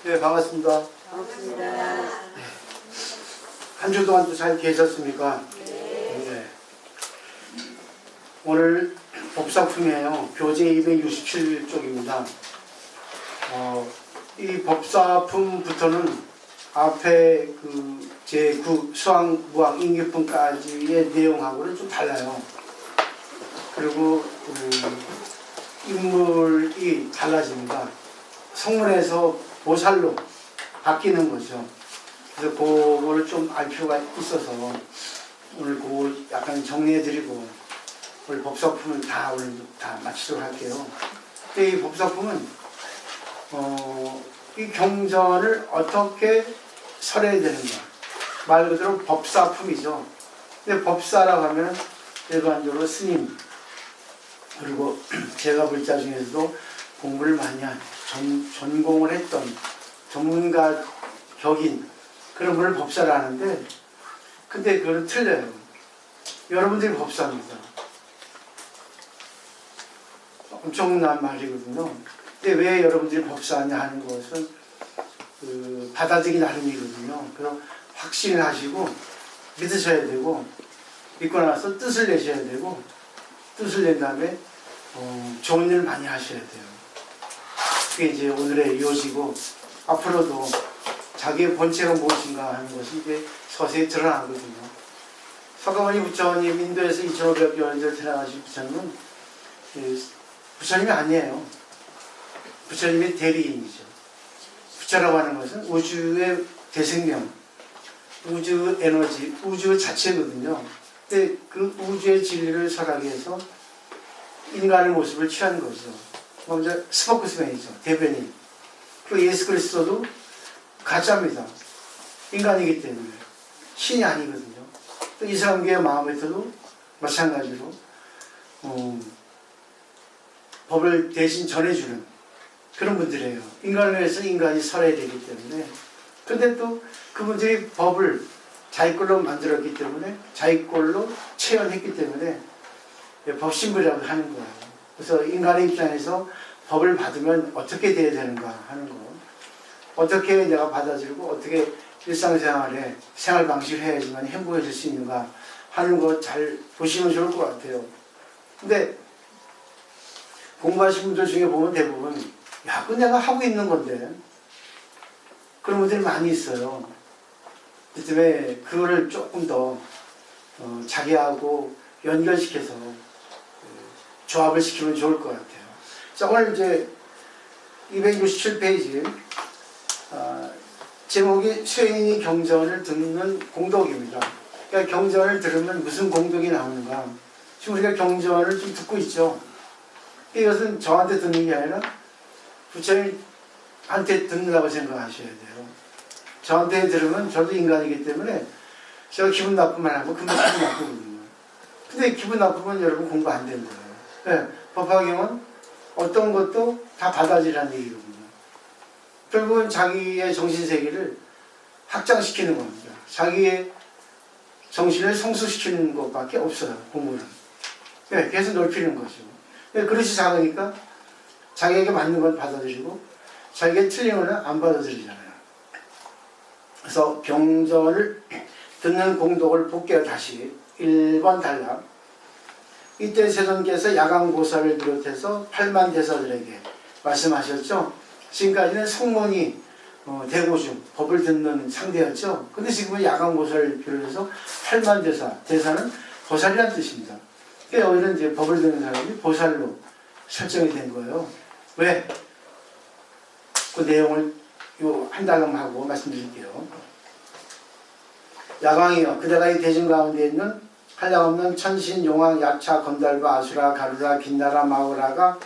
네, 반갑습니다. 반갑습니다. 한 주 동안 또 잘 계셨습니까? 네. 오늘 법사품이에요. 교재 267쪽입니다. 이 법사품부터는 앞에 그 제9 수학, 무학, 인기품까지의 내용하고는 좀 달라요. 그리고 인물이 달라집니다. 성문에서 보살로 바뀌는 거죠. 그래서 그거를 좀 알 필요가 있어서 오늘 그거 약간 정리해드리고 오늘 법사품은 오늘 다 마치도록 할게요. 근데 이 법사품은 이 경전을 어떻게 설해야 되는가, 말 그대로 법사품이죠. 근데 법사라고 하면 일반적으로 스님, 그리고 제가 볼 자 중에서도 공부를 많이 한 전공을 했던 전문가 격인 그런 분을 법사를 하는데, 근데 그거는 틀려요. 여러분들이 법사입니다. 엄청난 말이거든요. 근데 왜 여러분들이 법사하냐 하는 것은 받아들이기 나름이거든요. 그래서 확신을 하시고 믿으셔야 되고, 믿고 나서 뜻을 내셔야 되고, 뜻을 낸 다음에 좋은 일 많이 하셔야 돼요. 그게 이제 오늘의 이어지고, 앞으로도 자기의 본체가 무엇인가 하는 것이 이제 서서히 드러나거든요. 서가모니 부처님, 인도에서 2500여 년 태어나신 부처님은 부처님이 아니에요. 부처님의 대리인이죠. 부처라고 하는 것은 우주의 대생명, 우주 에너지, 우주 자체거든요. 근데 그 우주의 진리를 설하기 위해서 인간의 모습을 취한 거죠. 먼저 스포크스맨이죠. 대변인. 그 예수 그리스도도 가짜입니다. 인간이기 때문에. 신이 아니거든요. 또 이스람교의 마음에서도 마찬가지로 법을 대신 전해주는 그런 분들이에요. 인간을 위해서 인간이 살아야 되기 때문에. 근데 또 그분들이 법을 자기 걸로 만들었기 때문에, 자기 걸로 체현했기 때문에 법신부라고 하는 거예요. 그래서 인간의 입장에서 법을 받으면 어떻게 돼야 되는가 하는 거, 어떻게 내가 받아들이고 어떻게 일상생활에 생활 방식을 해야지만 행복해질 수 있는가 하는 거 잘 보시면 좋을 것 같아요. 근데 공부하신 분들 중에 보면 대부분 야, 그거 내가 하고 있는 건데, 그런 분들이 많이 있어요. 그 때문에 그거를 조금 더 자기하고 연결시켜서 조합을 시키면 좋을 것 같아요. 자, 오늘 이제 267페이지 제목이 수행인이 경전을 듣는 공덕입니다. 그러니까 경전을 들으면 무슨 공덕이 나오는가. 지금 우리가 경전을 좀 듣고 있죠. 이것은 저한테 듣는 게 아니라 부처님한테 듣는다고 생각하셔야 돼요. 저한테 들으면 저도 인간이기 때문에 제가 기분 나쁘면 하고 금방 기분 나쁘거든요. 근데 기분 나쁘면 여러분 공부 안 되는 거예요. 네, 법화경은 어떤 것도 다 받아들이라는 얘기거든요. 결국은 자기의 정신세계를 확장시키는 겁니다. 자기의 정신을 성숙시키는 것밖에 없어요, 공부는. 네, 계속 넓히는 거죠. 네, 그릇이 작으니까 자기에게 맞는 건 받아들이고 자기가 틀린 거는 안 받아들이잖아요. 그래서 경전을 듣는 공덕을 볼게요. 다시 1번 단락. 이때 세존께서 야강보살을 비롯해서 8만 대사들에게 말씀하셨죠. 지금까지는 성문이 대고중, 법을 듣는 상대였죠. 근데 지금은 야강보살을 비롯해서 8만 대사는 보살이라는 뜻입니다. 그러니까 여기는 이제 법을 듣는 사람이 보살로 설정이 된 거예요. 왜? 그 내용을 한 달만 하고 말씀드릴게요. 야광이여, 그대가 이 대중 가운데 있는 한량없는 천신, 용왕, 야차, 건달바, 아수라, 가루라, 긴나라, 마우라가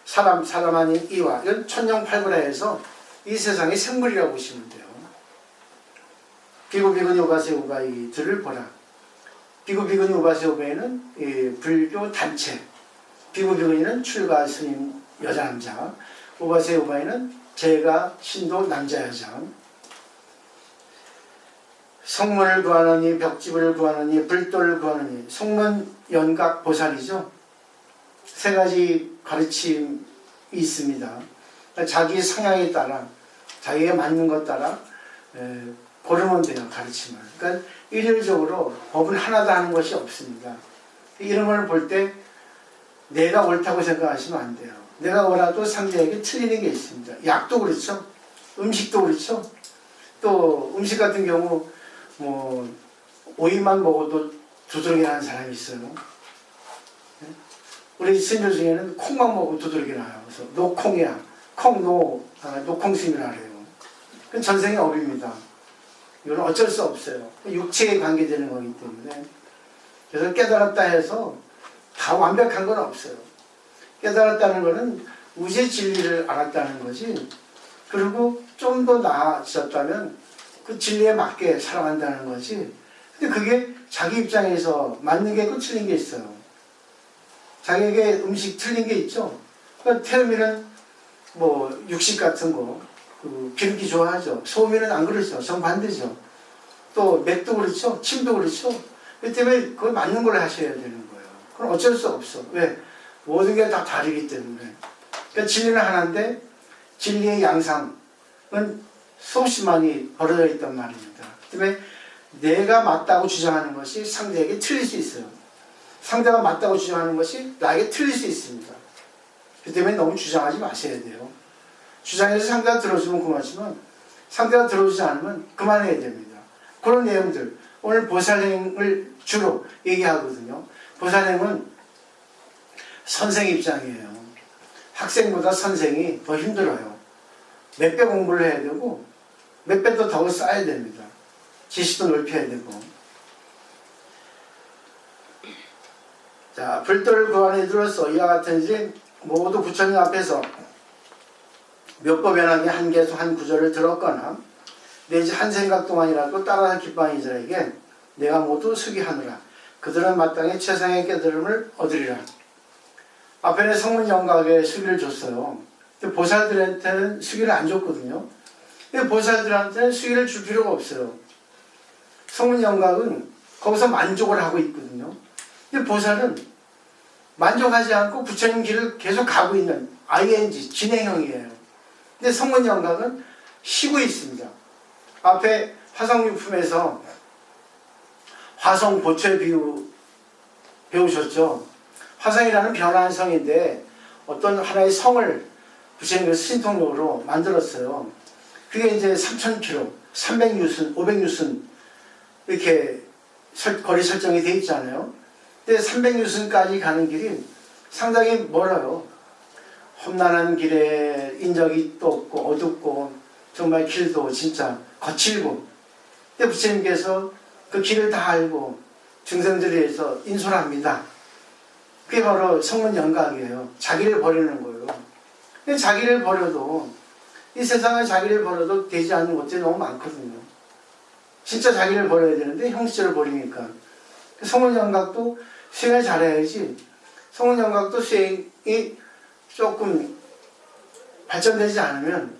사람 아닌 이와, 이건 천룡팔구라에서 이 세상의 생물이라고 보시면 돼요. 비구비구니 우바세 우바이들을 보라. 비구비구니 우바세 우바이는 불교 단체, 비구비구니는 출가 스님 여자 남자, 우바세 우바이는 제가 신도 남자 여자. 성문을 구하느니, 벽집을 구하느니, 불도를 구하느니. 성문 연각 보살이죠. 세 가지 가르침이 있습니다. 자기 성향에 따라 자기가 맞는 것 따라 고르면 돼요, 가르침을. 그러니까 일률적으로 법은 하나도 하는 것이 없습니다. 이런 걸 볼 때 내가 옳다고 생각하시면 안 돼요. 내가 옳아도 상대에게 틀리는 게 있습니다. 약도 그렇죠. 음식도 그렇죠. 또 음식 같은 경우 뭐 오이만 먹어도 두드러기 나는 사람이 있어요. 우리 스님들 중에는 콩만 먹어도 두드러기 나요. 그래서 노콩이야. 노콩심이라 그래요. 그건 전생의 업입니다. 이건 어쩔 수 없어요. 육체에 관계되는 거기 때문에. 그래서 깨달았다 해서 다 완벽한 건 없어요. 깨달았다는 것은 우주의 진리를 알았다는 거지. 그리고 좀 더 나아졌다면 그 진리에 맞게 살아간다는 거지. 근데 그게 자기 입장에서 맞는 게 있고 틀린 게 있어요. 자기에게 음식 틀린 게 있죠. 그러니까 태음이는 뭐 육식 같은 거 기름기 좋아하죠. 소음이는 안 그렇죠. 정반대죠. 또 맥도 그렇죠. 침도 그렇죠. 그 때문에 그걸 맞는 걸 하셔야 되는 거예요. 그럼 어쩔 수 없어. 왜? 모든 게 다 다르기 때문에. 그러니까 진리는 하나인데 진리의 양상은 수없이 많이 벌어져 있단 말입니다. 그 때문에 내가 맞다고 주장하는 것이 상대에게 틀릴 수 있어요. 상대가 맞다고 주장하는 것이 나에게 틀릴 수 있습니다. 그 때문에 너무 주장하지 마셔야 돼요. 주장해서 상대가 들어주면 고맙지만 상대가 들어주지 않으면 그만해야 됩니다. 그런 내용들 오늘 보살행을 주로 얘기하거든요. 보살행은 선생 입장이에요. 학생보다 선생이 더 힘들어요. 몇 배 공부를 해야 되고 몇 배 더 쌓아야 됩니다. 지식도 넓혀야 되고. 자, 불도를 구하는 이들로서 이와 같은지 모두 부처님 앞에서 몇법연하게 한 개수 한 구절을 들었거나 내지 한 생각 동안이라도 따라서 기뻐하는 이들에게 내가 모두 수기하노라. 그들은 마땅히 최상의 깨달음을 얻으리라. 앞에는 성문영각에 수기를 줬어요. 근데 보살들한테는 수기를 안 줬거든요. 근데 보살들한테는 수기를 줄 필요가 없어요. 성문영각은 거기서 만족을 하고 있거든요. 근데 보살은 만족하지 않고 부처님 길을 계속 가고 있는 ing, 진행형이에요. 근데 성문영각은 쉬고 있습니다. 앞에 화성유품에서 화성 보초의 비유 배우셨죠? 화성이라는 변화한 성인데 어떤 하나의 성을 부처님께서 신통력으로 만들었어요. 그게 이제 3,000km, 300유순, 500유순 이렇게 거리 설정이 되어 있잖아요. 근데 300유순까지 가는 길이 상당히 멀어요. 험난한 길에 인적이 또 없고 어둡고 정말 길도 진짜 거칠고. 근데 부처님께서 그 길을 다 알고 중생들에 의해서 인솔 합니다. 그게 바로 성문영각이에요. 자기를 버리는 거예요. 근데 자기를 버려도 이 세상에 자기를 버려도 되지 않는 것들이 너무 많거든요. 진짜 자기를 버려야 되는데 형식적으로 버리니까. 성문영각도 수행을 잘해야지. 성문영각도 수행이 조금 발전되지 않으면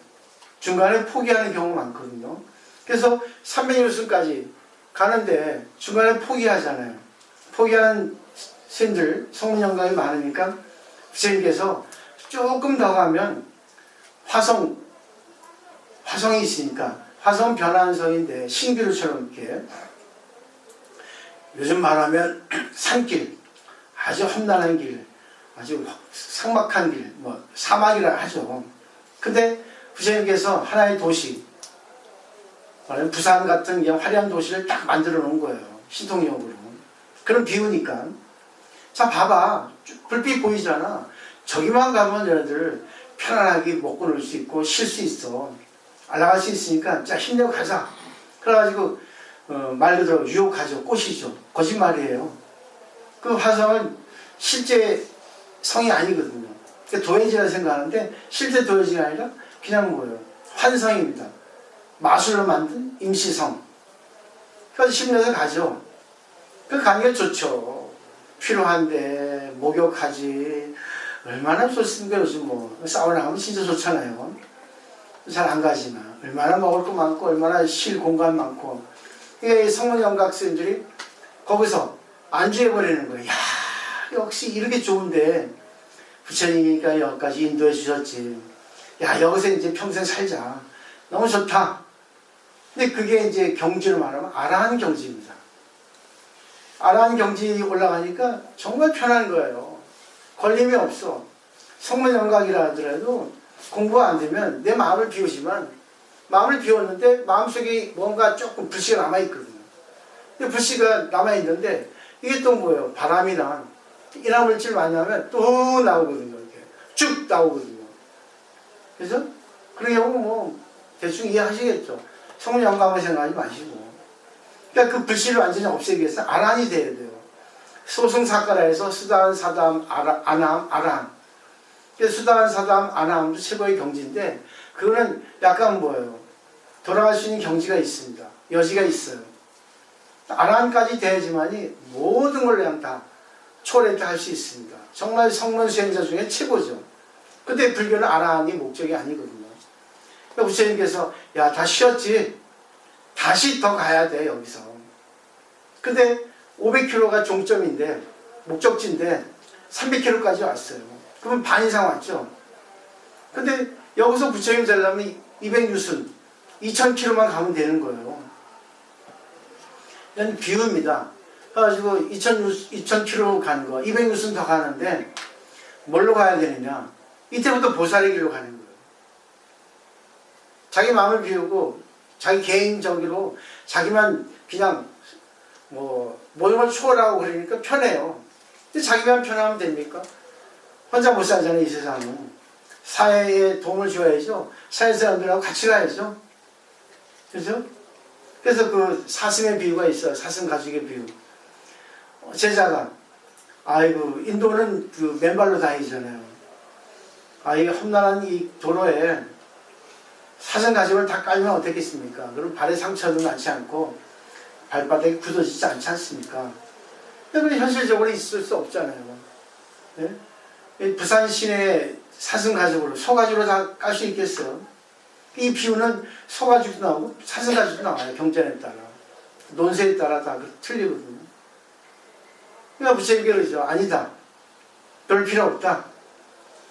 중간에 포기하는 경우가 많거든요. 그래서 300유순까지 가는데 중간에 포기하잖아요. 포기하는 스님들 성문영각이 많으니까 부처님께서 조금 더 가면 화성이 있으니까 화성 변화한 성인데 신기루처럼 이렇게 요즘 말하면 산길, 아주 험난한 길, 아주 삭막한 길, 뭐 사막이라 하죠. 근데 부처님께서 하나의 도시, 부산 같은 그냥 화려한 도시를 딱 만들어 놓은 거예요. 신통력으로. 그런 비유니까. 자, 봐봐. 불빛 보이잖아. 저기만 가면 얘네들 편안하게 먹고 놀 수 있고 쉴 수 있어. 올라갈 수 있으니까 자, 힘내고 가자. 그래가지고 말 그대로 유혹하죠. 꼬시죠. 거짓말이에요. 그 화성은 실제 성이 아니거든요. 도해지라 생각하는데 실제 도해지가 아니라 그냥 뭐예요. 환성입니다. 마술로 만든 임시성. 그래서 힘내서 가죠. 그 가는 게 좋죠. 필요한데 목욕하지. 얼마나 좋습니까? 요즘 뭐 사우나 가면 진짜 좋잖아요. 잘 안 가지만 얼마나 먹을 거 많고 얼마나 쉴 공간 많고. 이게 성문영각 스님들이 거기서 안주해버리는 거예요. 야, 역시 이렇게 좋은데 부처님이니까 여기까지 인도해 주셨지. 야, 여기서 이제 평생 살자. 너무 좋다. 근데 그게 이제 경지로 말하면 아라한 경지입니다. 아라한 경지 올라가니까 정말 편한 거예요. 걸림이 없어. 성문영각이라 하더라도 공부가 안 되면 내 마음을 비우지만 마음을 비웠는데 마음속에 뭔가 조금 불씨가 남아있거든요. 근데 불씨가 남아있는데 이게 또 뭐예요? 바람이나 인화물질 만나면 또 나오거든요. 이렇게 쭉 나오거든요. 그래서 그런 경우 뭐 대충 이해하시겠죠. 성문영감을 생각하지 마시고. 그러니까 그 불씨를 완전히 없애기 위해서 아란이 돼야 돼요. 소승사가라에서 수다한 사담 아남 아란. 수다한 사담 아남도 최고의 경지인데 그거는 약간 뭐예요? 돌아갈 수 있는 경지가 있습니다. 여지가 있어요. 아란까지 돼야지만이 모든 걸 그냥 다 초월했다 할 수 있습니다. 정말 성문 수행자 중에 최고죠. 근데 불교는 아란이 목적이 아니거든요. 그러니까 부처님께서 야, 다 쉬었지. 다시 더 가야 돼 여기서. 근데 500km가 종점인데 목적지인데 300km까지 왔어요. 그러면 반 이상 왔죠. 근데 여기서 부처님 되려면 200유순 2000km만 가면 되는 거예요. 이건 비유입니다. 그래가지고 2000km 가는 거 200유순 더 가는데 뭘로 가야 되느냐. 이때부터 보살의 길로 가는 거예요. 자기 마음을 비우고 자기 개인적으로 자기만 그냥 모든 걸 초월하고 그러니까 편해요. 근데 자기만 편하면 됩니까? 혼자 못 살잖아요, 이 세상은. 사회에 도움을 줘야죠. 사회 사람들하고 같이 가야죠. 그죠? 그래서 그 사슴의 비유가 있어요. 사슴 가죽의 비유. 제자가, 아이고, 인도는 그 맨발로 다니잖아요. 이 험난한 이 도로에 사슴 가죽을 다 깔면 어떻겠습니까? 그럼 발에 상처도 많지 않고 발바닥이 굳어지지 않지 않습니까? 근데 현실적으로 있을 수 없잖아요. 네? 부산 시내 사슴 가죽으로, 소가죽으로 다 깔 수 있겠어요? 이 비유는 소가죽도 나오고 사슴 가죽도 나와요. 경전에 따라. 논세에 따라 다 틀리거든요. 그러니까 부처님께 그러죠. 아니다. 별 필요 없다.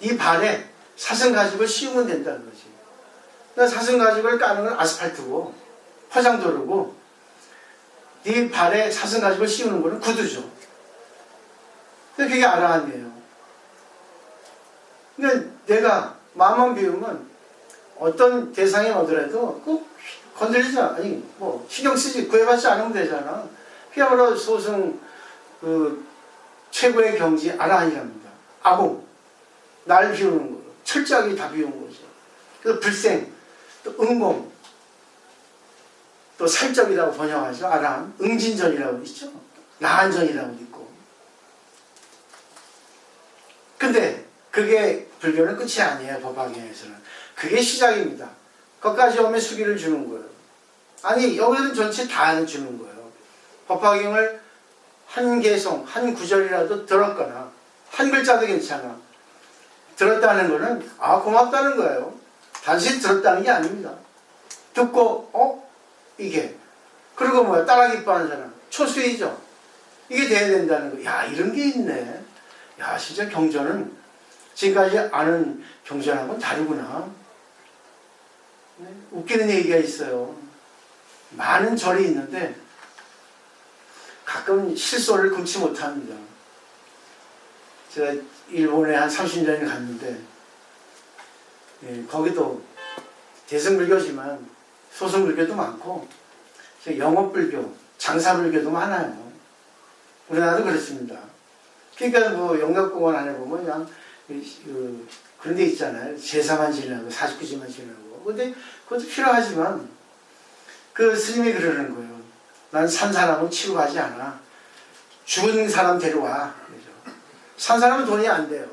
이 발에 사슴 가죽을 씌우면 된다는 거지. 그러니까 사슴 가죽을 까는 건 아스팔트고 화장도로고 네 발에 사슴 가죽을 씌우는 거는 구두죠. 그러니까 그게 아라한이에요. 그러니까 내가 마음만 비우면 어떤 대상이 오더라도 꼭 건드리지 아니 뭐 신경 쓰지 구애받지 않으면 되잖아. 그야말로 소승 그 최고의 경지 아라한이랍니다. 아공 날 비우는 거 철저하게 다 비우는 거죠. 그래서 불생 또 응공 또 살적이라고 번역하죠. 아라한 응진전이라고 있죠. 나한전이라고 있고. 근데 그게 불교는 끝이 아니에요. 법화경에서는. 그게 시작입니다. 거기까지 오면 수기를 주는 거예요. 아니 여기는 전체 다 주는 거예요. 법화경을 한 개성, 한 구절이라도 들었거나 한 글자도 괜찮아. 들었다는 거는 고맙다는 거예요. 단순히 들었다는 게 아닙니다. 듣고 이게 그리고 뭐야 따라 기뻐하는 사람 초수이죠. 이게 돼야 된다는 거. 야 이런 게 있네. 야 진짜 경전은 지금까지 아는 경전하고는 다르구나. 네? 웃기는 얘기가 있어요. 많은 절이 있는데 가끔 실소를 금치 못합니다. 제가 일본에 한 30년을 갔는데 거기도 대승불교지만 소승불교도 많고 영업불교, 장사불교도 많아요. 우리나라도 그렇습니다. 그러니까 뭐 영락공원 안에 보면 그냥 그런 데 있잖아요. 제사만 지내고 49지만 지내고. 근데 그것도 필요하지만 그 스님이 그러는 거예요. 난 산 사람은 치료하지 않아. 죽은 사람 데려와. 그죠? 산 사람은 돈이 안 돼요.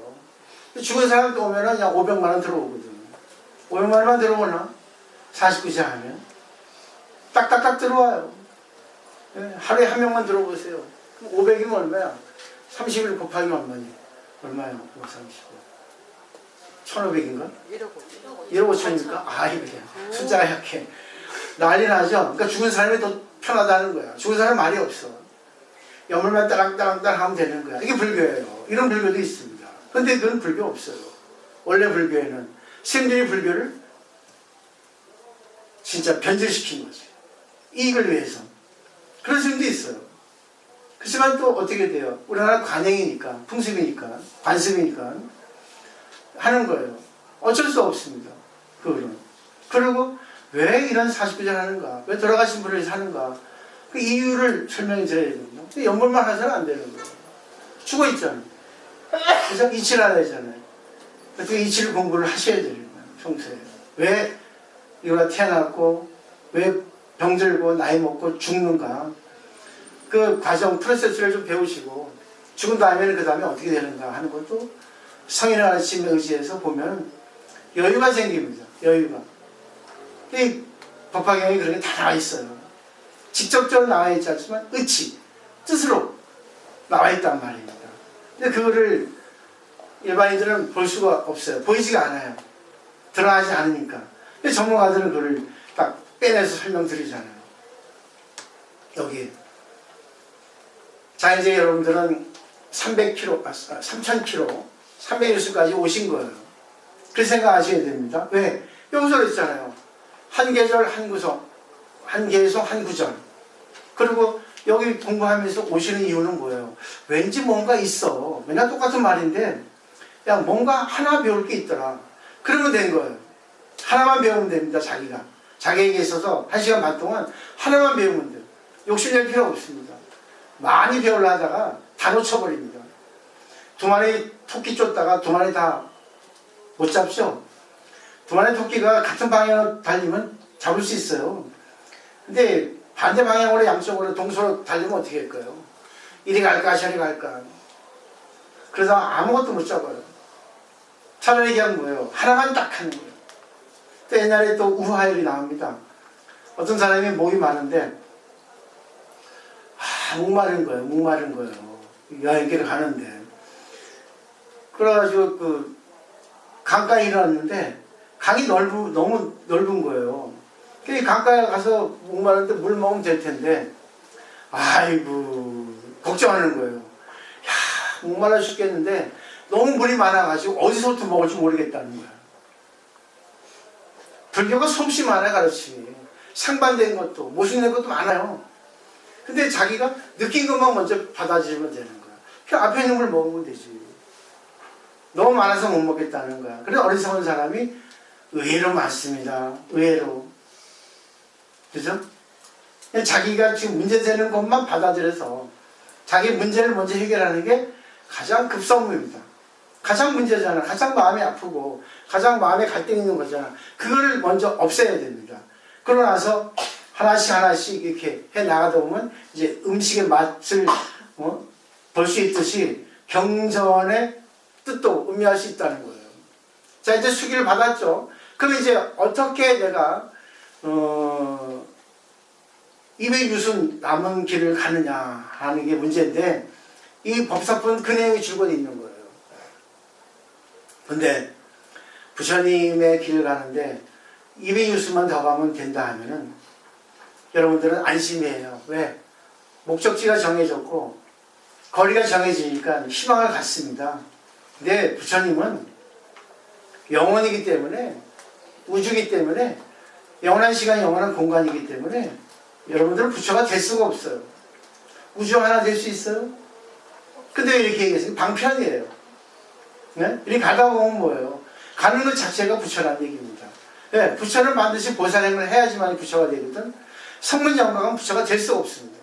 죽은 사람 또 오면은 그냥 500만 원 들어오거든. 500만 원만 들어오나? 49시 하면. 딱딱딱 들어와요. 하루에 한 명만 들어보세요. 그럼 500이면 얼마야? 30일 곱하기 얼마니? 얼마야? 530. 1500인가? 1억 5천입니까? 그냥 숫자가 약해. 난리 나죠? 그러니까 죽은 사람이 더 편하다는 거야. 죽은 사람은 말이 없어. 여물만 따랑따랑따랑 하면 되는 거야. 이게 불교예요. 이런 불교도 있습니다. 근데 그건 불교 없어요. 원래 불교에는 스님들이 불교를 진짜 변질시킨 거지. 이익을 위해서. 그런 스님도 있어요. 그렇지만 또 어떻게 돼요? 우리나라 관행이니까, 풍습이니까, 관습이니까 하는 거예요. 어쩔 수 없습니다. 그거는. 그리고 왜 이런 49절 하는가? 왜 돌아가신 분을 위해서 하는가? 그 이유를 설명해 드려야 됩니다. 연불만 해서는 안 되는 거예요. 죽어 있잖아요. 그래서 이치를 알아야 하잖아요. 어떻게 이치를 공부를 하셔야 됩니다. 평소에. 왜 이거가 태어났고, 왜 병들고, 나이 먹고 죽는가? 그 과정, 프로세스를 좀 배우시고, 죽은 다음에는 그 다음에 어떻게 되는가 하는 것도 성인의 가르침에 의지해서 보면 여유가 생깁니다. 여유가. 이 법화경에 그런 게 다 나와 있어요. 직접적으로 나와 있지 않지만 의치, 뜻으로 나와 있단 말입니다. 근데 그거를 일반인들은 볼 수가 없어요. 보이지가 않아요. 드러나지 않으니까. 근데 전문가들은 그걸 딱 빼내서 설명드리잖아요. 여기. 자, 이제 여러분들은 300km, 3000km, 300일수까지 오신 거예요. 그렇게 생각하셔야 됩니다. 왜? 여기서 그랬잖아요. 한 계절, 한 구석, 한 계속, 한 구절. 그리고 여기 공부하면서 오시는 이유는 뭐예요? 왠지 뭔가 있어. 맨날 똑같은 말인데, 야, 뭔가 하나 배울 게 있더라. 그러면 된 거예요. 하나만 배우면 됩니다, 자기가. 자기에게 있어서 1시간 반 동안 하나만 배우면 돼요. 욕심낼 필요 없습니다. 많이 배우려 하다가 다 놓쳐버립니다. 두 마리 토끼 쫓다가 두 마리 다 못 잡죠? 두 마리 토끼가 같은 방향으로 달리면 잡을 수 있어요. 근데 반대 방향으로 양쪽으로 동서로 달리면 어떻게 할까요? 이리 갈까 저리 갈까. 그래서 아무것도 못 잡아요. 차라리 그냥 뭐예요? 하나만 딱 하는 거예요. 또 옛날에 또 우화열이 나옵니다. 어떤 사람이 목이 많은데 목마른 거예요. 목마른 거예요. 여행길을 가는데. 그래가지고 그 강가에 일어났는데 강이 너무 넓은 거예요. 그 강가에 가서 목마른데 물 먹으면 될 텐데 아이고 걱정하는 거예요. 야 목말라 죽겠는데 너무 물이 많아가지고 어디서부터 먹을지 모르겠다는 거야. 불교가 솜씨 많아 가르침이. 상반된 것도 모순된 것도 많아요. 근데 자기가 느낀 것만 먼저 받아들이면 되는 거야. 그 앞에 있는 걸 먹으면 되지. 너무 많아서 못 먹겠다는 거야. 그래서 어리석은 사람이 의외로 많습니다. 의외로. 그죠? 자기가 지금 문제되는 것만 받아들여서 자기 문제를 먼저 해결하는 게 가장 급선무입니다. 가장 문제잖아. 가장 마음이 아프고 가장 마음에 갈등이 있는 거잖아. 그거를 먼저 없애야 됩니다. 그러고 나서 하나씩 이렇게 해 나가다 보면 이제 음식의 맛을 볼 수 있듯이 경전의 뜻도 의미할 수 있다는 거예요. 자, 이제 수기를 받았죠. 그럼 이제 어떻게 내가 200유순 남은 길을 가느냐 하는 게 문제인데 이 법사품 그 내용이 줄곧 있는 거예요. 근데 부처님의 길을 가는데 200유순만 더 가면 된다 하면은 여러분들은 안심해요. 왜? 목적지가 정해졌고 거리가 정해지니까 희망을 갖습니다. 근데 부처님은 영원이기 때문에 우주이기 때문에 영원한 시간, 영원한 공간이기 때문에 여러분들은 부처가 될 수가 없어요. 우주 하나 될 수 있어요? 근데 이렇게 얘기해서 방편이에요. 네? 이렇게 가다 보면 뭐예요? 가는 것 자체가 부처라는 얘기입니다. 네, 부처는 반드시 보살행을 해야지만 부처가 되거든. 성문장각은 부처가 될 수가 없습니다.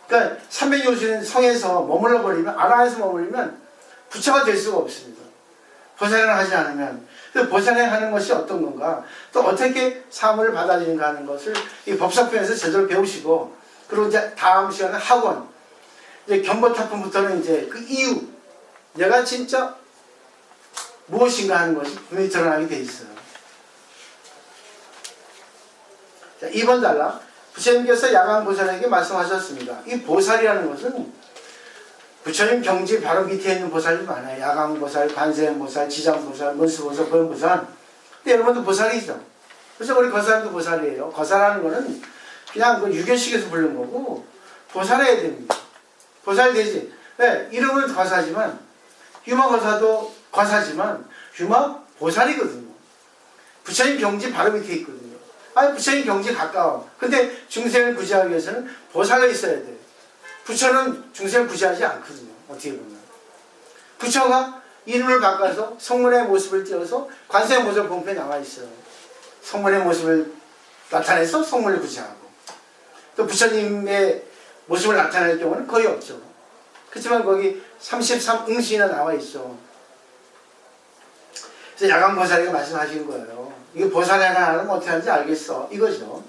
그러니까 360인 성에서 머물러 버리면, 아라에서 머물리면 부처가 될 수가 없습니다. 보살행을 하지 않으면. 그래서 보살행하는 것이 어떤 건가, 또 어떻게 사물을 받아들이는가 하는 것을 이 법사편에서 제대로 배우시고, 그리고 이제 다음 시간에 학원, 이제 견본타품부터는 이제 그 이유, 내가 진짜 무엇인가 하는 것이 분명히 드러나게 돼 있어요. 자, 2번 단락. 부처님께서 야광보살에게 말씀하셨습니다. 이 보살이라는 것은 부처님 경지 바로 밑에 있는 보살이 많아요. 야광보살, 관세음보살, 지장보살, 문수보살, 보현보살. 근데 여러분도 보살이죠. 그래서 우리 거사람도 보살이에요. 거사라는 거는 그냥 그 유교식에서 부르는 거고 보살해야 됩니다. 보살 되지. 네, 이름은 거사지만 유마거사도 거사지만 유마보살이거든요. 부처님 경지 바로 밑에 있거든요. 아니 부처님 경지 가까워. 근데 중생을 구제하기 위해서는 보살로 있어야 돼. 부처는 중생을 구제하지 않거든요. 어떻게 보면. 부처가 이름을 바꿔서 성문의 모습을 띄워서 관세의 모습 본편에 나와 있어요. 성문의 모습을 나타내서 성문을 구제하고. 또 부처님의 모습을 나타낼 경우는 거의 없죠. 그렇지만 거기 33응시나 나와 있어. 그래서 야간보살에게 말씀하신 거예요. 이게 보살이 하나는 어떻게 하는지 알겠어. 이거죠.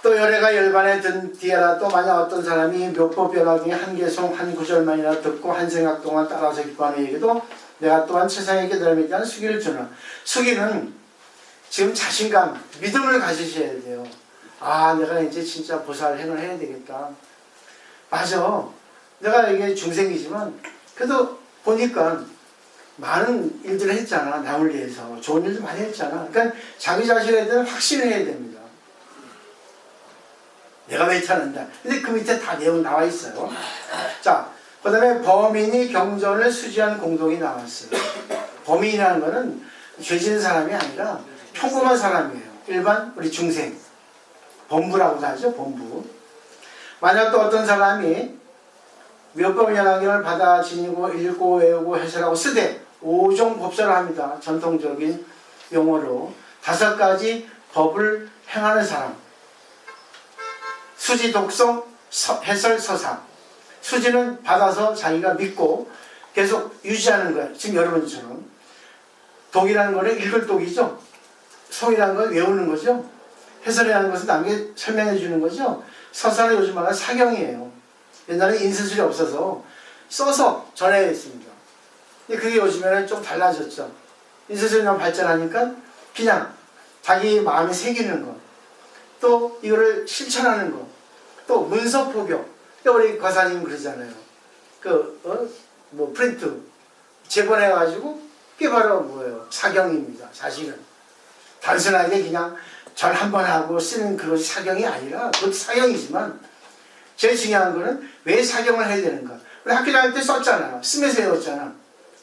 또 열애가 열반에 든 뒤에라 또 만약 어떤 사람이 묘법 변화 중에 한 개송 한 구절만이라 듣고 한 생각 동안 따라서 기뻐하는 얘기도 내가 또한 세상의 깨달음에 대한 수기를 주는. 수기는 지금 자신감, 믿음을 가지셔야 돼요. 아, 내가 이제 진짜 보살 행을 해야 되겠다. 맞아. 내가 이게 중생이지만 그래도 보니까 많은 일들을 했잖아. 남을 위해서. 좋은 일도 많이 했잖아. 그러니까 자기 자신에 대한 확신을 해야 됩니다. 내가 왜 찾는다. 근데 그 밑에 다 내용 나와 있어요. 자, 그 다음에 범인이 경전을 수지한 공동이 나왔어요. 범인이라는 거는 죄 지은 사람이 아니라 평범한 사람이에요. 일반 우리 중생. 범부라고도 하죠. 범부. 만약 또 어떤 사람이 묘법 연학경을 받아 지니고 읽고 외우고 해설하고 쓰되 5종 법설을 합니다. 전통적인 용어로 5가지 법을 행하는 사람. 수지, 독성, 해설, 서사. 수지는 받아서 자기가 믿고 계속 유지하는 거예요. 지금 여러분처럼. 독이라는 거는 읽을 독이죠. 성이라는 건 외우는 거죠. 해설이라는 것은 남에게 설명해 주는 거죠. 서사는 요즘 말하는 사경이에요. 옛날에 인쇄술이 없어서 써서 전해야 했습니다. 근데 그게 요즘에는 좀 달라졌죠. 인쇄술이 너무 발전하니까 그냥 자기 마음에 새기는 거. 또 이거를 실천하는 거. 또 문서 포교. 우리 과사님 그러잖아요. 프린트 재본해가지고 그게 바로 뭐예요? 사경입니다. 사실은. 단순하게 그냥 절 한 번 하고 쓰는 그것이 사경이 아니라 그것도 사경이지만 제일 중요한 거는 왜 사경을 해야 되는가. 우리 학교 다닐 때 썼잖아요. 쓰면서 외웠잖아.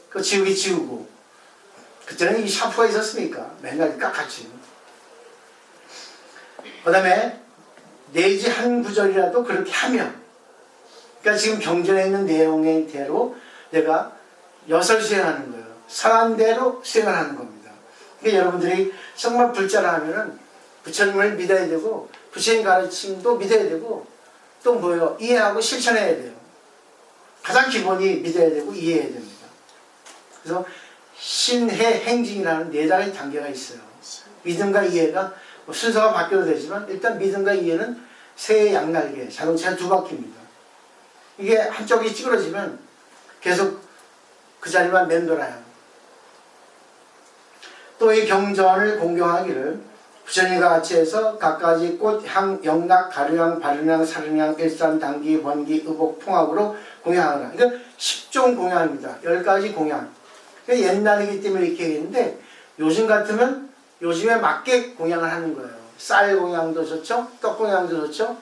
그거 지우고. 그때는 이 샤프가 있었으니까 맨날 깎았지. 그 다음에 내지 한 구절이라도 그렇게 하면, 그러니까 지금 경전에 있는 내용의 대로 내가 여설 수행하는 거예요. 선한 대로 수행을 하는 겁니다. 그러니까 여러분들이 정말 불자라 하면은 부처님을 믿어야 되고 부처님 가르침도 믿어야 되고 또 뭐예요? 이해하고 실천해야 돼요. 가장 기본이 믿어야 되고 이해해야 됩니다. 그래서 신해 행진이라는 4가지 단계가 있어요. 믿음과 이해가 순서가 바뀌어도 되지만 일단 믿음과 이해는 새의 양날개, 자동차 2바퀴입니다. 이게 한쪽이 찌그러지면 계속 그 자리만 맴돌아요. 또 이 경전을 공경하기를 부처님과 같이 해서 각가지 꽃, 향, 영락, 가류향, 발효향, 사륜향, 일산, 당기, 번기, 의복, 통합으로 공양하라. 이거 10종 공양입니다. 10가지 공양. 옛날이기 때문에 이렇게 했는데 요즘 같으면 요즘에 맞게 공양을 하는 거예요. 쌀 공양도 좋죠. 떡 공양도 좋죠.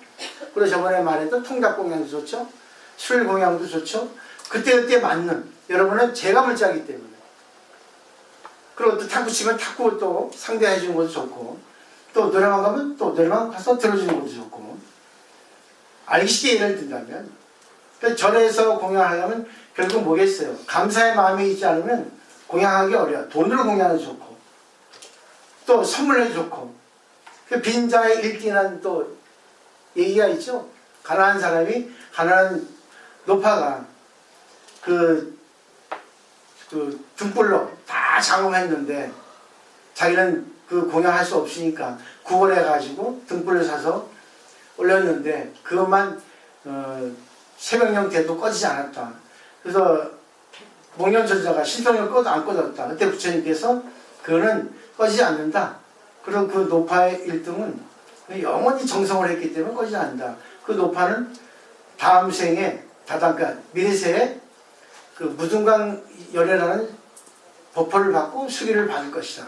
그리고 저번에 말했던 통닭 공양도 좋죠. 술 공양도 좋죠. 그때그때 맞는. 여러분은 제가 불자이기 때문에. 그리고 또 탁구 치면 탁구 또 상대해 주는 것도 좋고 또 노래방 가면 또 노래방 가서 들어주는 것도 좋고 알기 쉽게 예를 든다면 그러니까 절에서 공양하려면 결국 뭐겠어요? 감사의 마음이 있지 않으면 공양하기 어려워요. 돈으로 공양도 좋고 또 선물해도 좋고 그 빈자의 일기란 또 얘기가 있죠. 가난한 사람이 가난한 노파가 그 등불로 다 장엄했는데 자기는 그 공양할 수 없으니까 구걸해가지고 등불을 사서 올렸는데 그것만 새벽녘 돼도 꺼지지 않았다. 그래서 목련전자가 신통을 꺼도 안 꺼졌다. 그때 부처님께서 그거는 꺼지지 않는다. 그리고 그 노파의 1등은 영원히 정성을 했기 때문에 꺼지지 않는다. 그 노파는 다음 생에 다단가 미래세에 그 무등강 열애라는 법포를 받고 수기를 받을 것이다.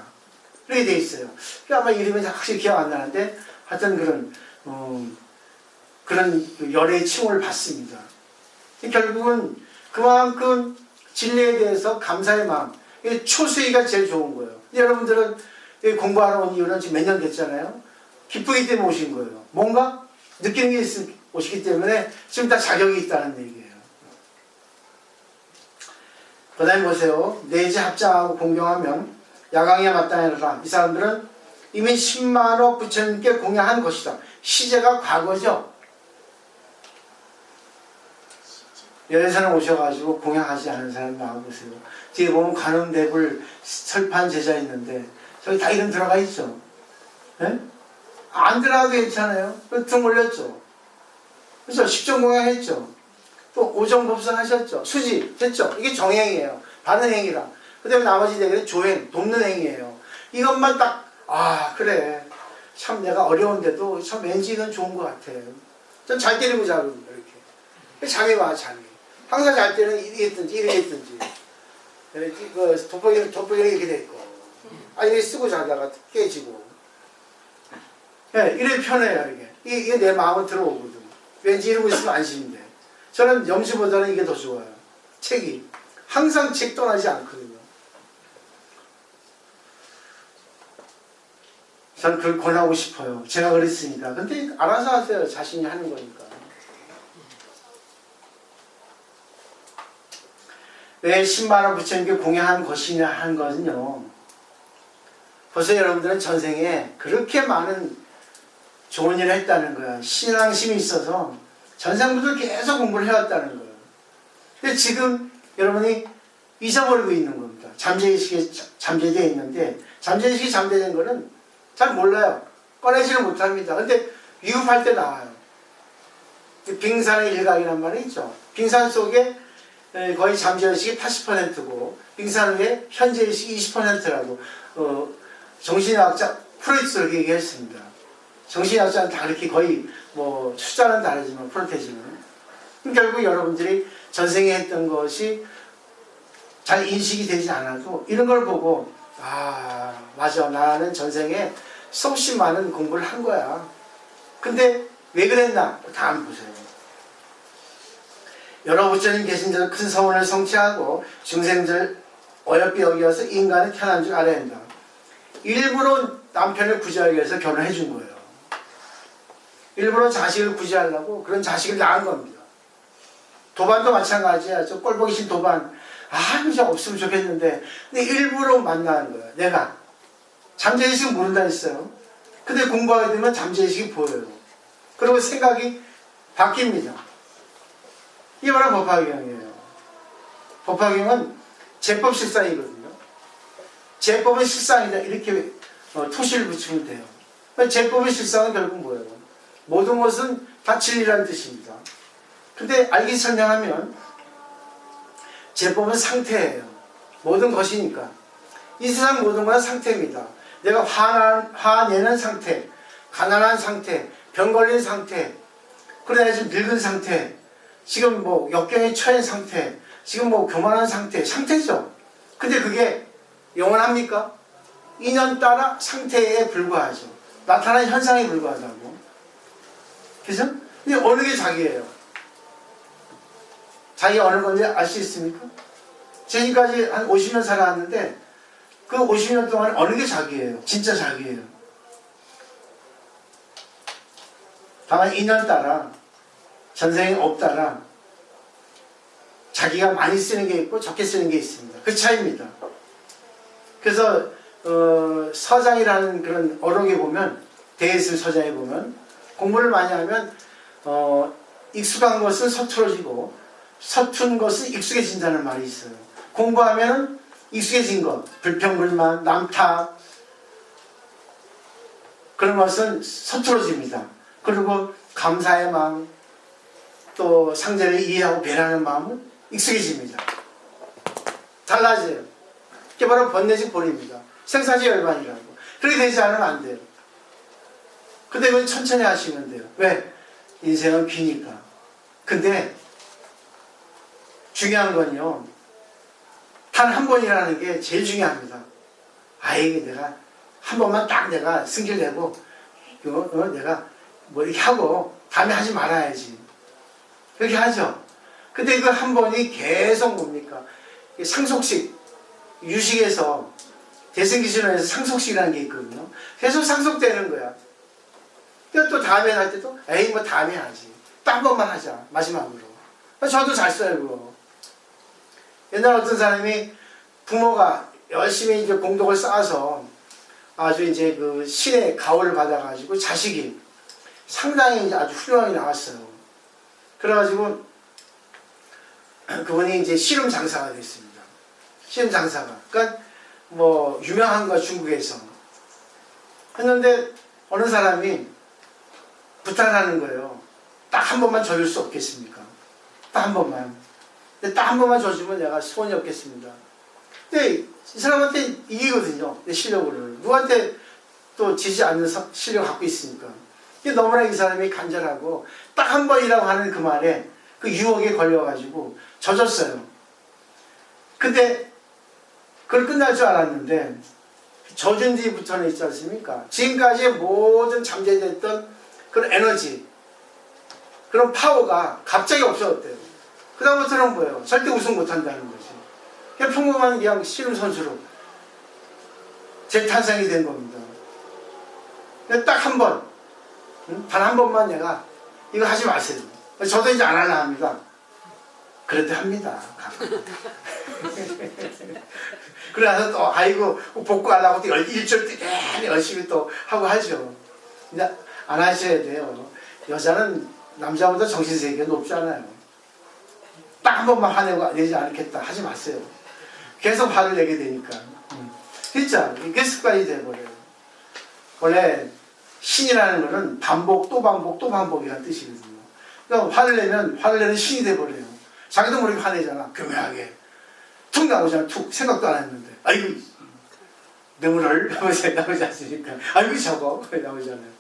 그렇게 돼 있어요. 아마 이름이 확실히 기억 안 나는데 하여튼 그런 열애의 칭호를 받습니다. 결국은 그만큼 진리에 대해서 감사의 마음, 초수의가 제일 좋은 거예요. 여러분들은 여기 공부하러 온 이유는 지금 몇 년 됐잖아요. 기쁘기 때문에 오신 거예요. 뭔가 느끼는 게 오시기 때문에 지금 다 자격이 있다는 얘기예요. 그 다음에 보세요. 내지 합장하고 공경하면 야광에 마땅하라. 이 사람들은 이미 10만원 부처님께 공양한 것이다. 시제가 과거죠. 여대산에 오셔가지고 공양하지 않은 사람 나와보세요. 뒤에 보면 관음대불 설판 제자 있는데 저기 다 이름 들어가 있죠. 네? 안 들어가도 괜찮아요. 등 올렸죠. 그래서 10종 공양했죠. 또 5종 법선 하셨죠. 수지 됐죠. 이게 정행이에요. 받는 행위라. 그 다음에 나머지 대개는 조행, 돕는 행위예요. 이것만 딱 그래. 참 내가 어려운데도 참 왠지 이건 좋은 것 같아. 전 잘 때리고 자고 이렇게. 잠이 와, 잠이. 항상 잘 때는 이랬든지 이랬든지. 그 돋보기는 이렇게 됐고. 이렇게 쓰고 자다가 깨지고. 네, 이래 편해요, 이게. 이게 내 마음에 들어오거든. 왠지 이러고 있으면 안심인데. 저는 염시보다는 이게 더 좋아요. 책이. 항상 책 떠나지 않거든요. 저는 그걸 권하고 싶어요. 제가 그랬으니까. 근데 알아서 하세요. 자신이 하는 거니까. 왜 10만원 부처님께 공양한 것이냐 하는 것은요. 벌써 여러분들은 전생에 그렇게 많은 좋은 일을 했다는 거야. 신앙심이 있어서 전생부터 계속 공부를 해왔다는 거예요. 근데 지금 여러분이 잊어버리고 있는 겁니다. 잠재의식에 잠재되어 있는데 잠재의식이 잠재된 거는 잘 몰라요. 꺼내지를 못합니다. 근데 위급할 때 나와요. 빙산의 일각이란 말이 있죠. 빙산 속에 거의 잠재의식이 80%고 빙산 위에 현재의식이 20%라고 정신의학자 프로이트도 그렇게 얘기했습니다. 정신의학자는 다 그렇게 거의 뭐 숫자는 다르지만 프로테지는 결국 여러분들이 전생에 했던 것이 잘 인식이 되지 않아도 이런 걸 보고 맞아 나는 전생에 수없이 많은 공부를 한 거야. 근데 왜 그랬나? 다음 보세요. 여러 부처님 계신 데서 큰 서원을 성취하고 중생들 어여삐 여기어서 인간이 태어난 줄 알아야 한다. 일부러 남편을 구제하기 위해서 결혼해 준 거예요. 일부러 자식을 구제하려고 그런 자식을 낳은 겁니다. 도반도 마찬가지야. 저 꼴보기 싫은 도반. 이제 없으면 좋겠는데. 근데 일부러 만나는 거야. 내가. 잠재의식은 모른다 했어요. 근데 공부하게 되면 잠재의식이 보여요. 그리고 생각이 바뀝니다. 이게 바로 법화경이에요. 법화경은 제법 실상이거든요. 제법은 실상이다. 이렇게 토시를 붙이면 돼요. 제법의 실상은 결국 뭐예요? 모든 것은 다 진리라는 뜻입니다. 근데 알기 설명하면 제법은 상태예요. 모든 것이니까. 이 세상 모든 건 상태입니다. 내가 화내는 상태, 가난한 상태, 병 걸린 상태, 그러나 지금 늙은 상태, 지금 뭐 역경에 처한 상태, 지금 뭐 교만한 상태, 상태죠. 근데 그게 영원합니까? 인연 따라 상태에 불과하죠. 나타나는 현상에 불과하다고. 그죠? 근데 어느 게 자기예요? 자기가 어느 건지 알 수 있습니까? 지금까지 한 50년 살아왔는데 그 50년 동안 어느 게 자기예요? 진짜 자기예요. 다만 인연 따라 전생에 업 따라 자기가 많이 쓰는 게 있고 적게 쓰는 게 있습니다. 그 차이입니다. 그래서 서장이라는 그런 어록에 보면 대예술 서장에 보면 공부를 많이 하면 익숙한 것은 서툴어지고 서툰 것은 익숙해진다는 말이 있어요. 공부하면 익숙해진 것, 불평불만, 남탓 그런 것은 서툴어집니다. 그리고 감사의 마음, 또 상대를 이해하고 배려하는 마음은 익숙해집니다. 달라져요. 그게 바로 번뇌직 본입니다. 생사지 열반이라고. 그렇게 되지 않으면 안 돼요. 근데 그건 천천히 하시면 돼요. 왜? 인생은 기니까. 근데 중요한 건요. 단 한 번이라는 게 제일 중요합니다. 이게 내가 한 번만 딱 내가 승질 내고 내가 뭐 이렇게 하고 다음에 하지 말아야지. 그렇게 하죠. 근데 그 한 번이 계속 뭡니까? 상속식, 유식에서 대승기준에서 상속식이라는 게 있거든요. 계속 상속되는 거야. 또 다음에 할 때도 에이 뭐 다음에 하지. 또 한 번만 하자. 마지막으로. 저도 잘 써요 그거. 옛날 어떤 사람이 부모가 열심히 이제 공덕을 쌓아서 아주 이제 그 신의 가호를 받아가지고 자식이 상당히 이제 아주 훌륭하게 나왔어요. 그래가지고 그분이 이제 씨름 장사가 됐습니다. 씨름 장사가. 그러니까 뭐 유명한 거 중국에서 했는데 어느 사람이 부탁하는 거예요. 딱 한 번만 줘줄 수 없겠습니까? 딱 한 번만. 근데 딱 한 번만 줘주면 내가 소원이 없겠습니다. 근데 이 사람한테 이기거든요. 내 실력으로. 누구한테 또 지지 않는 실력을 갖고 있으니까. 너무나 이 사람이 간절하고 딱 한 번이라고 하는 그 말에 그 유혹에 걸려가지고 젖었어요. 근데 그걸 끝날 줄 알았는데 젖은 뒤부터는 있지 않습니까? 지금까지 모든 잠재됐던 그런 에너지, 그런 파워가 갑자기 없어졌대요. 그 다음부터는 뭐예요? 절대 우승 못한다는 거지. 그냥 평범한 그냥 씨름 선수로 재탄생이 된 겁니다. 근데 딱 한 번, 단 한 번만 내가 이거 하지 마세요. 저도 이제 안 하려 합니다. 그래도 합니다. 그래서 또 아이고 복구하려고 또 일주일 때 열심히 또 하고 하죠. 근데 안 하셔야 돼요. 여자는 남자보다 정신세계가 높잖아요. 딱 한 번만 화내고 내지 않겠다 하지 마세요. 계속 화를 내게 되니까. 진짜 이게 습관이 돼버려요. 원래 신이라는 거는 반복 또 반복 또 반복이라는 뜻이거든요. 그러니까 화를 내면 화를 내는 신이 돼버려요. 자기도 모르게 화내잖아. 교묘하게 툭 나오잖아. 툭 생각도 안 했는데 아이고 너무를 나오지 않습니까? 아이고 저거 나오잖아요.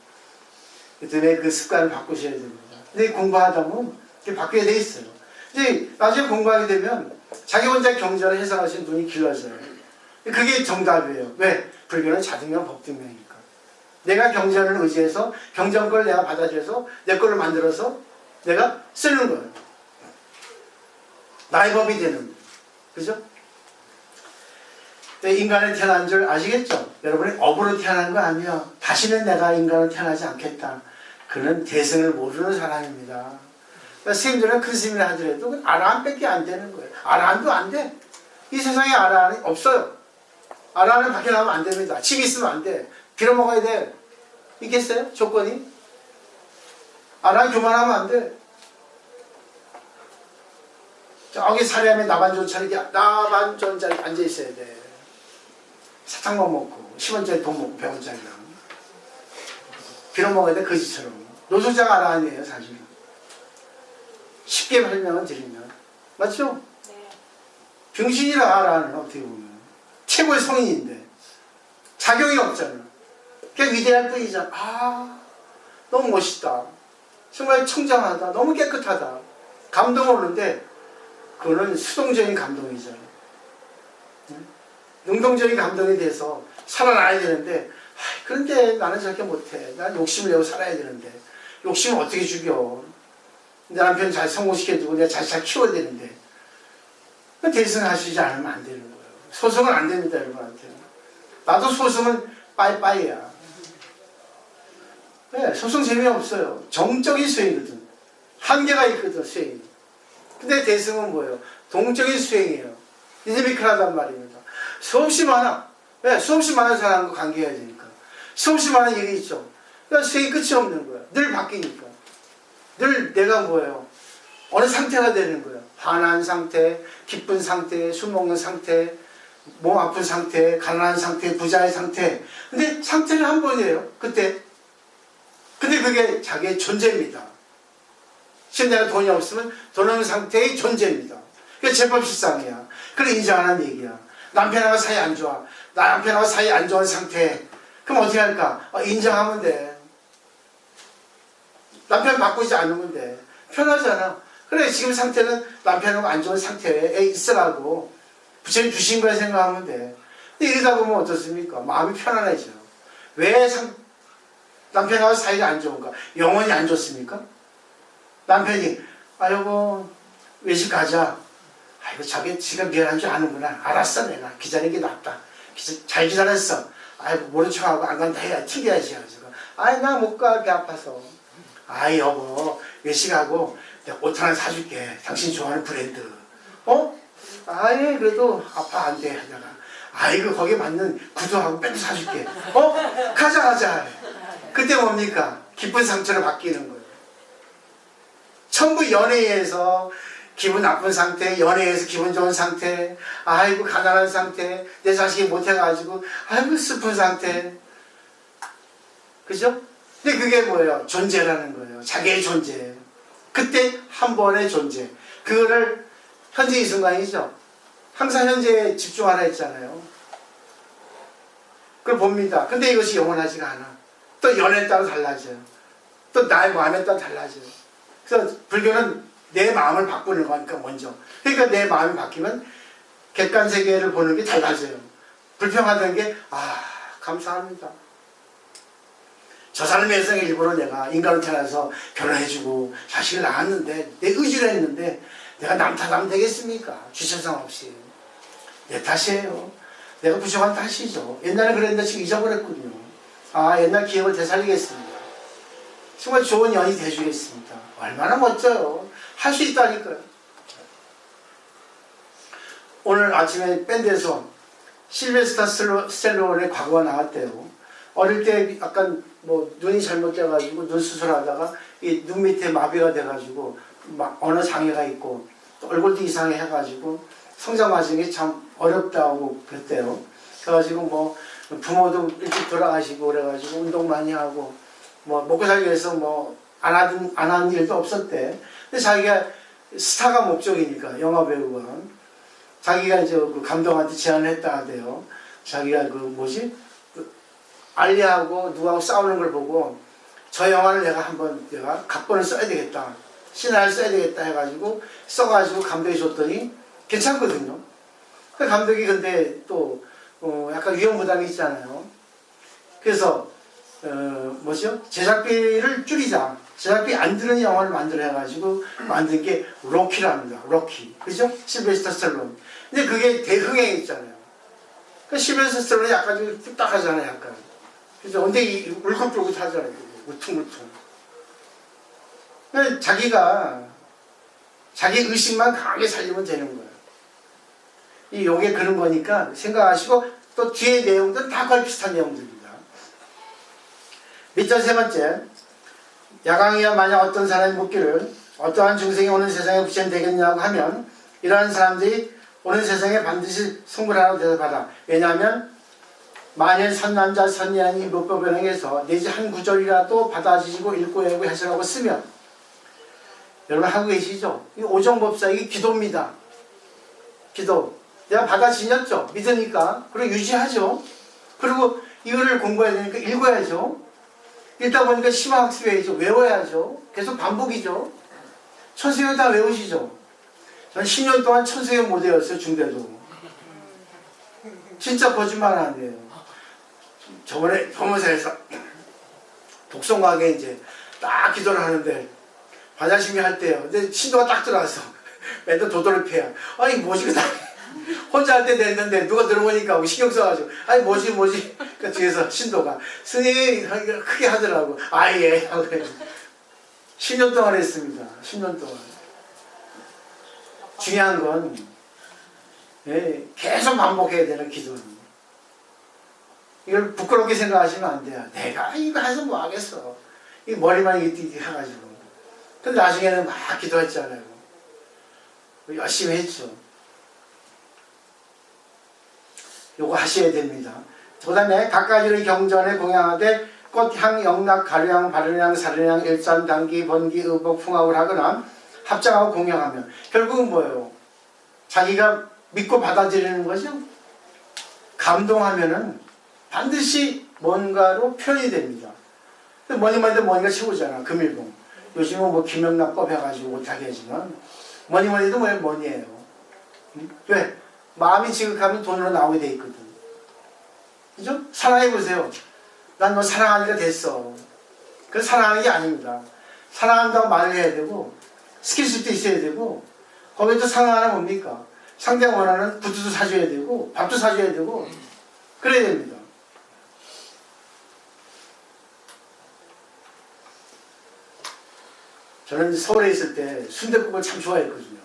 때문에 그 습관을 바꾸셔야 됩니다. 근데 공부하다 보면 바뀌게 돼 있어요. 이제 나중에 공부하게 되면 자기 혼자 경전을 해석하시는 눈이 길러져요. 그게 정답이에요. 왜? 불교는 자등명 법등명이니까. 내가 경전을 의지해서 경전 걸 내가 받아줘서 내 걸로 만들어서 내가 쓰는 거예요. 나의 법이 되는 거예요. 그죠? 인간에 태어난 줄 아시겠죠? 여러분이 업으로 태어난 거 아니야. 다시는 내가 인간으로 태어나지 않겠다. 그는 대승을 모르는 사람입니다. 그러니까 스님들은 큰 스님이라 하더라도 아라한밖에 안 되는 거예요. 아라한도 안 돼. 이 세상에 아라한이 없어요. 아라한은 밖에 나오면 안 됩니다. 집 있으면 안 돼. 빌어먹어야 돼. 있겠어요? 조건이? 아라한 교만하면 안 돼. 저기 사례하면 나반존처럼 나반존자리 앉아 있어야 돼. 사탕만 먹고 10원짜리 돈 먹고 100원짜리랑 빌어먹어야 돼. 거지처럼. 노숙자가 아라한이에요 사실은. 쉽게 설명을 드리면 맞죠? 네. 병신이라 아라한은 어떻게 보면 최고의 성인인데 자격이 없잖아. 그냥 위대할 뿐이잖아. 아 너무 멋있다. 정말 청정하다. 너무 깨끗하다. 감동 오는데 그거는 수동적인 감동이잖아. 능동적인 감동이 돼서 살아나야 되는데 그런데 나는 저렇게 못해. 난 욕심을 내고 살아야 되는데 욕심을 어떻게 죽여. 내 남편 잘 성공시켜주고 내가 잘 키워야 되는데 대승하시지 않으면 안 되는 거예요. 소송은 안 됩니다 여러분한테. 나도 소송은 빠이빠이야. 네, 소송 재미없어요. 정적인 수행이거든. 한계가 있거든 수행이. 근데 대승은 뭐예요? 동적인 수행이에요. 리즈미컬하단 말입니다. 수없이 많아. 네, 수없이 많은 사람과 관계해야 되니까. 수없이 많은 일이 있죠. 그러니까 수행이 끝이 없는 거야. 늘 바뀌니까. 늘 내가 뭐예요? 어느 상태가 되는 거예요. 환한 상태, 기쁜 상태, 술 먹는 상태, 몸 아픈 상태, 가난한 상태, 부자의 상태. 근데 상태는 한 번이에요. 그때. 근데 그게 자기의 존재입니다. 지금 내가 돈이 없으면 돈 없는 상태의 존재입니다. 그게 제법실상이야. 그걸 인정하는 얘기야. 남편하고 사이 안 좋아. 남편하고 사이 안 좋은 상태. 그럼 어떻게 할까? 인정하면 돼. 남편 바꾸지 않으면 돼. 편하잖아. 그래 지금 상태는 남편하고 안 좋은 상태에 있으라고 부처님 주신 걸 생각하면 돼. 근데 이러다 보면 어떻습니까? 마음이 편안해져요. 왜 남편하고 사이가 안 좋은가? 영원히 안 좋습니까? 남편이 여보 외식 가자. 이거 자기 지가 미안한 줄 아는구나. 알았어 내가 기다리는 게 낫다. 잘 기다렸어. 아이 모른 척하고 안 간다 해야 튕겨야지. 그래서 아이 나 못 가, 배 아파서. 아이 여보 외식하고 내가 옷 하나 사줄게. 당신 좋아하는 브랜드. 아이 그래도 아파 안 돼 하다가 아이고 거기에 맞는 구두하고 밴드 사줄게. 가자. 그때 뭡니까? 기쁜 상처로 바뀌는 거예요. 전부 연애에서 기분 나쁜 상태, 연애에서 기분 좋은 상태, 아이고 가난한 상태, 내 자식이 못해가지고 아이고 슬픈 상태. 그죠? 근데 그게 뭐예요? 존재라는 거예요. 자기의 존재. 그때 한 번의 존재. 그거를 현재 이 순간이죠. 항상 현재에 집중하라 했잖아요. 그걸 봅니다. 근데 이것이 영원하지가 않아. 또 연애에 따라 달라져요. 또 나의 마음에 따라 달라져요. 그래서 불교는 내 마음을 바꾸는 거니까 먼저. 그러니까 내 마음이 바뀌면 객관 세계를 보는 게 달라져요. 불평하던 게 감사합니다. 저 사람의 일생에 일부러 내가 인간으로 태어나서 결혼해주고 자식을 낳았는데 내 의지로 했는데 내가 남 탓하면 되겠습니까? 주체성 없이. 내 탓이에요. 내가 부족한 탓이죠. 옛날에 그랬는데 지금 잊어버렸군요. 옛날 기억을 되살리겠습니다. 정말 좋은 연이 돼주겠습니다. 얼마나 멋져요. 할 수 있다니까요. 오늘 아침에 밴드에서 실베스타 스텔론의 과거가 나왔대요. 어릴 때 약간 눈이 잘못돼가지고 눈 수술하다가 이 눈 밑에 마비가 돼가지고 언어 장애가 있고 또 얼굴도 이상해 해가지고 성장 과정이 참 어렵다고 그랬대요. 그래가지고 부모도 일찍 돌아가시고 그래가지고 운동 많이 하고 먹고 살기 위해서 안 하는 일도 없었대. 근데 자기가 스타가 목적이니까 영화 배우가 자기가 이제 그 감독한테 제안을 했다 하대요. 자기가 알리하고 누구하고 싸우는 걸 보고 저 영화를 내가 각본을 써야 되겠다. 시나리오를 써야 되겠다 해가지고 써가지고 감독이 줬더니 괜찮거든요. 그 감독이 근데 또 약간 위험 부담이 있잖아요. 그래서 제작비를 줄이자. 제작비 안 드는 영화를 만들어 해가지고 만든 게 로키랍니다. 로키. 그죠? 실베스터 스텔론. 근데 그게 대흥행했잖아요. 그 실베스터 스텔론이 약간 좀 뚝딱하잖아요. 약간. 그죠? 근데 울컥울컥 하잖아요. 울퉁불퉁. 그러니까 자기가 자기 의식만 강하게 살리면 되는 거예요. 요게 그런 거니까 생각하시고 또 뒤에 내용들은 다 거의 비슷한 내용들입니다. 밑줄 세 번째. 야광이야 만약 어떤 사람이 묻기를 어떠한 중생이 오는 세상에 부처되겠냐고 하면 이러한 사람들이 오는 세상에 반드시 성불하라고 대답하라. 왜냐하면 만일 선남자 선녀한이 무법변행해서 내지 한 구절이라도 받아주시고 읽고 외우고 해설하고 쓰면 여러분 하고 계시죠? 이 오정법사 이게 기도입니다. 기도. 내가 받아지녔죠? 믿으니까. 그리고 유지하죠. 그리고 이거를 공부해야 되니까 읽어야죠. 읽다 보니까 심화학습해야죠. 외워야죠. 계속 반복이죠. 천수교 다 외우시죠? 저는 10년 동안 천수교 못 외웠어요. 중대도. 진짜 거짓말 안 해요. 저번에 법무사에서 독성과학에 이제 딱 기도를 하는데 반야심이 할 때요. 근데 신도가 딱 들어와서 맨날 도도를 패야. 아니 뭐지 그 혼자 할 때 됐는데 누가 들어보니까 신경 써가지고 아니 뭐지 그 뒤에서 신도가 스님이 크게 하더라고. 예 하고 10년 동안 했습니다. 10년 동안. 중요한 건 계속 반복해야 되는 기도는 이걸 부끄럽게 생각하시면 안 돼요. 내가 이거 해서 뭐 하겠어. 이 머리만 이렇게 해가지고. 근데 나중에는 막 기도했잖아요. 열심히 했죠. 요거 하셔야 됩니다. 그 다음에 각가지의 경전에 공양하되 꽃향, 영락, 가루향, 바르향, 사르향, 일산, 단기, 번기, 의복, 풍악을 하거나 합장하고 공양하면 결국은 뭐예요? 자기가 믿고 받아들이는 거죠. 감동하면은 반드시 뭔가로 표현이 됩니다. 근데 뭐니가 최고잖아. 금일봉. 요즘은 김영락법 해가지고 못하게 하지만 뭐니도 뭐니예요. 왜? 마음이 지극하면 돈으로 나오게 돼 있거든. 그죠? 사랑해보세요. 난 너 사랑하니까 됐어. 그래서 사랑하는 게 아닙니다. 사랑한다고 말을 해야 되고 스킨십도 있어야 되고 거기에 또 사랑하는 뭡니까? 상대가 원하는 구두도 사줘야 되고 밥도 사줘야 되고 그래야 됩니다. 저는 서울에 있을 때 순댓국을 참 좋아했거든요.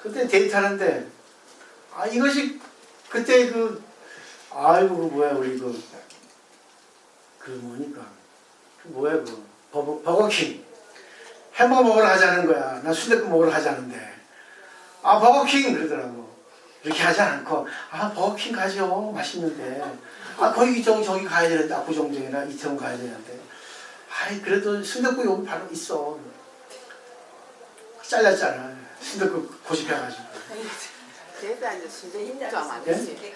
그때 데이트하는데 이것이 그때 아이고 뭐야 우리 뭐니까 뭐야 버거킹 햄버거 먹으러 가자는 거야. 나 순댓국 먹으러 가자는데 버거킹 그러더라고. 이렇게 하지 않고 버거킹 가죠. 맛있는데 거기 저기 가야 되는데 압구정동이나 이태원 가야 되는데 그래도 순댓국 여기 바로 있어. 잘렸잖아. 순댓국 고집해가지고. 그래도 이제 순대국장 안 되지.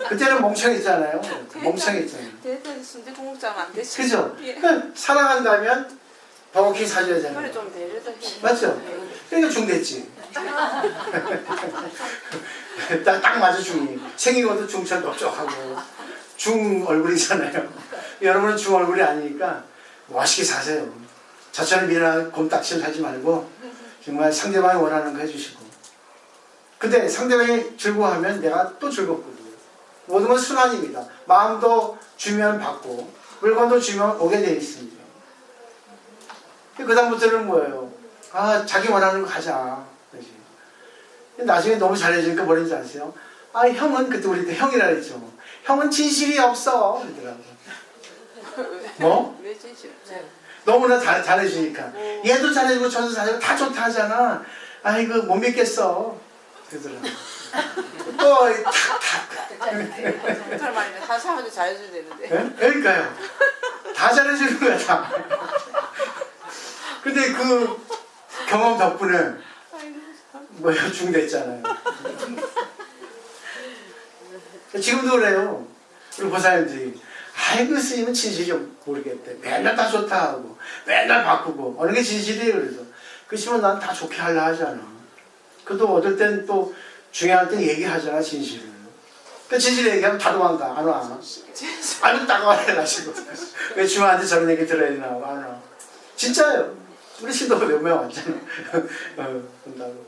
그때는 멍청했잖아요. 멍청했잖아요. 그래도 순대국장 안 되지. 그죠? 예. 그러니까 사랑한다면 버거킹 사줘야 되는 그래 거예요. 좀 배려도 해. 맞죠? 그러니까 중됐지. 딱 맞아 중이. 생긴 것도 중처럼 넓적하고 중 얼굴이잖아요. 여러분은 중 얼굴이 아니니까 멋있게 사세요. 저처럼 미련한 곰딱지를 하지 말고 정말 상대방이 원하는 거 해주시고. 근데 상대방이 즐거워하면 내가 또 즐겁거든요. 모든 건 순환입니다. 마음도 주면 받고 물건도 주면 오게 되어 있습니다. 그 다음부터는 뭐예요? 자기 원하는 거 가자. 그렇지. 나중에 너무 잘해주니까 뭐라는지 아세요? 형은 그때 우리 때 형이라 그랬죠. 형은 진실이 없어. 그러더라고. 뭐? 왜 진실? 너무나 잘해주니까. 얘도 잘해주고 저도 잘해주고 다 좋다 하잖아. 아이고 못 믿겠어. 그러더라고. 또 탁탁. 그런 말이면 한 사람한테 잘해줘야 되는데. 네? 그러니까요. 다 잘해주는 거야 다. 근데 그 경험 덕분에 뭐야 중됐잖아요. 지금도 그래요. 우리 보살님들이 아이고 스님은 진실이 모르겠대. 맨날 다 좋다 하고 맨날 바꾸고 어느 게 진실이에요. 그래서 그렇지만 난 다 좋게 하려 하잖아. 그래도 어떨 땐 또 중요할 땐 얘기하잖아 진실을. 그 진실 얘기하면 다 도망가. 안 와. 아주 따가워해 가지고 왜 주한테 저런 얘기 들어야 되나 안 와. 진짜요. 우리 신도 몇 명 왔잖아. 본다고.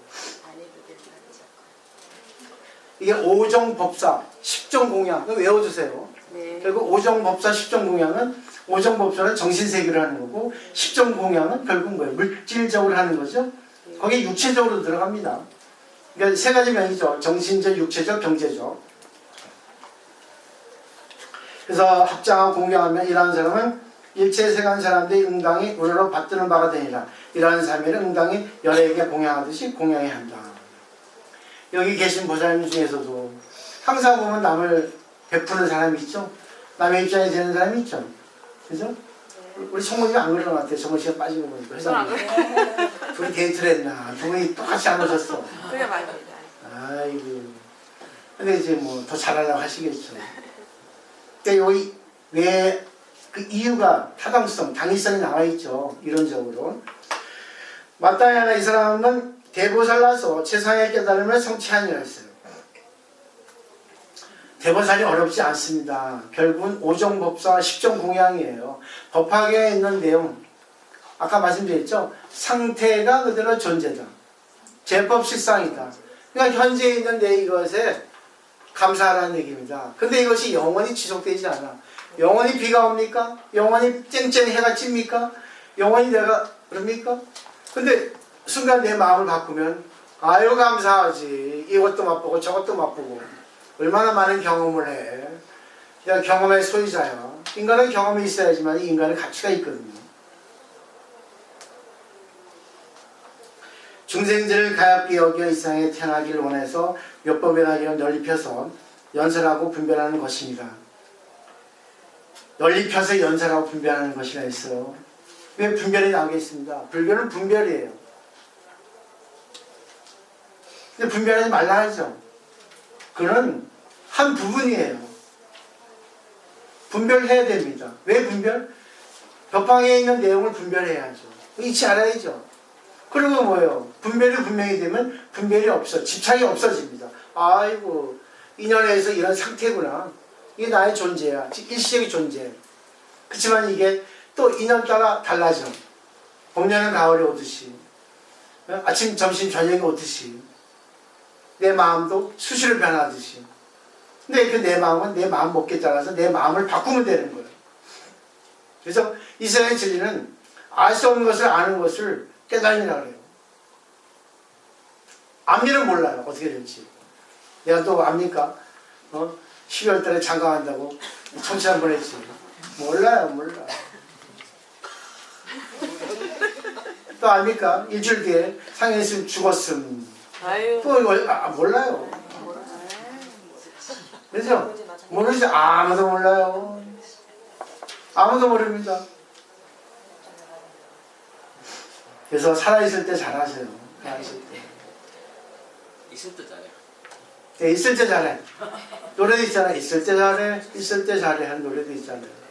이게 오정법사 10종 공양 외워주세요. 네. 결국 오정법사 10종 공양은 오정법사는 정신세계를 하는 거고 10종 공양은 결국 뭐예요? 물질적으로 하는 거죠. 거기에 육체적으로 들어갑니다. 그러니까 세 가지 면이죠. 정신적, 육체적, 경제적. 그래서 합장하고 공양하면 이러한 사람은 일체 세간 사람들이 응당이 우러러 받드는 바가 되니라. 이러한 사람을 응당이 열에게 공양하듯이 공양해야 한다. 여기 계신 보살님 중에서도 항상 보면 남을 베푸는 사람이 있죠. 남의 입장에 되는 사람이 있죠. 그죠? 우리 성모님이 안 그런 것 같아요. 정원 씨가 빠지고 보니까 회장님. 둘이 데이트를 했나. 두 분이 똑같이 안 오셨어. 그래 말입니다. 아이고. 근데 이제 뭐 더 잘하려고 하시겠죠. 근데 여기 왜 그 이유가 타당성, 당위성이 나와있죠. 이론적으로. 마땅하나 이 사람은 대보살라서 최상의 깨달음을 성취하니라 했어요. 대보살이 어렵지 않습니다. 결국은 오정법사 10종 공양이에요. 법화계에 있는 내용 아까 말씀드렸죠. 상태가 그대로 존재다. 제법식상이다. 그러니까 현재 있는 이것에 감사하라는 얘기입니다. 근데 이것이 영원히 지속되지 않아. 영원히 비가 옵니까? 영원히 쨍쨍 해가 찝니까? 영원히 내가 그럽니까? 근데 순간 내 마음을 바꾸면 아유 감사하지. 이것도 맛보고 저것도 맛보고 얼마나 많은 경험을 해. 내가 경험의 소유자야. 인간은 경험이 있어야지만 인간의 가치가 있거든요. 중생들을 가엾게 여겨 이 세상에 태어나기를 원해서 몇 법이나 널리 펴서 연설하고 분별하는 것입니다. 널리 펴서 연설하고 분별하는 것이라 했어요. 왜 분별이 나오겠습니다. 불교는 분별이에요. 근데 분별하지 말라 하죠. 그는 한 부분이에요. 분별해야 됩니다. 왜 분별? 법황에 있는 내용을 분별해야죠. 잊지 알아야죠. 그리고 뭐예요? 분별이 분명히 되면 분별이 없어. 집착이 없어집니다. 아이고 인연에서 이런 상태구나. 이게 나의 존재야. 일시적인 존재. 그렇지만 이게 또 인연 따라 달라져. 봄, 여름, 가을이 오듯이 아침, 점심, 저녁이 오듯이 내 마음도 수시로 변하듯이 근데 그 내 마음은 내 마음 먹기에 따라서 내 마음을 바꾸면 되는 거예요. 그래서 이 세상의 진리는 알 수 없는 것을 아는 것을 깨달음이라고 그래요. 앞일은 몰라요. 어떻게 될지. 내가 또 압니까? 12월 달에 장가간다고 청취 한 번 했지. 몰라요. 몰라. 또 압니까? 일주일 뒤에 상해있으면 죽었음. 아유. 또 몰라요. 그죠? 모르지. 아무도 몰라요. 아무도 모릅니다. 그래서 살아있을 때 잘하세요. 살아있을 때. 있을 때 잘해. 네, 있을 때 잘해. 노래도 있잖아요. 있을 때 잘해. 있을 때 잘해. 하는 노래도 있잖아요.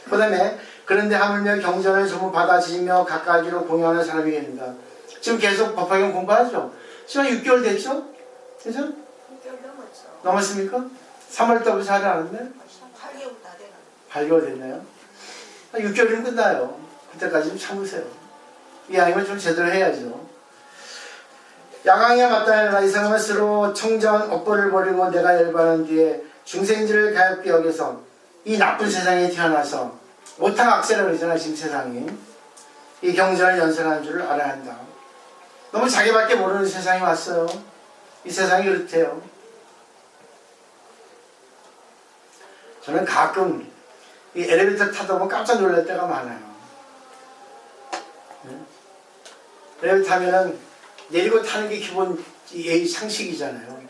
그 다음에 그런데 하물며 경전을 전부 받아지며 각가지로 공유하는 사람이겠습니다. 지금 계속 법화경 공부하죠? 지금 6개월 됐죠? 그죠? 6개월 넘었죠. 넘었습니까? 3월 달부터 하지 않았네? 8개월 다 되는. 8개월 됐나요? 6개월이면 끝나요. 그때까지 좀 참으세요. 이왕이면 좀 제대로 해야죠. 야광이야 마땅하라. 이 사람은 스스로 청정 업보를 버리고 내가 열반한 뒤에 중생지를 가볍게 여겨서 이 나쁜 세상에 태어나서 오탁악세라고 그러잖아. 지금 세상이 이 경전을 연설하는 줄을 알아야 한다. 너무 자기밖에 모르는 세상이 왔어요. 이 세상이 그렇대요. 저는 가끔 이 엘리베이터 타다 보면 깜짝 놀랄 때가 많아요. 엘리베이터 타면은 내리고 타는 게 기본 예의 상식이잖아요.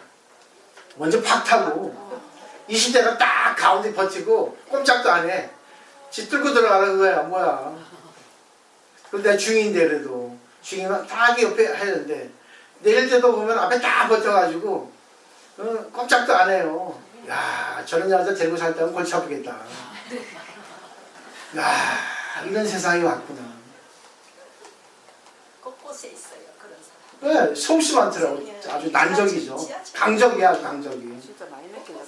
먼저 팍 타고 20대가 딱 가운데 버티고 꼼짝도 안 해. 지 뚫고 들어가는 거야. 뭐야. 그럼 내가 중인데 그래도 중이면 딱 옆에 하는데 내릴 때도 보면 앞에 딱 버텨가지고 꼼짝도 안 해요. 야, 저런 여자 데리고 살다면 골치 아프겠다. 야, 이런 세상이 왔구나. 곳곳에 있어요. 그런 사람. 네, 속수 많더라고. 아주 난적이죠. 강적이야, 강적이. 진짜 많이 느낀다고.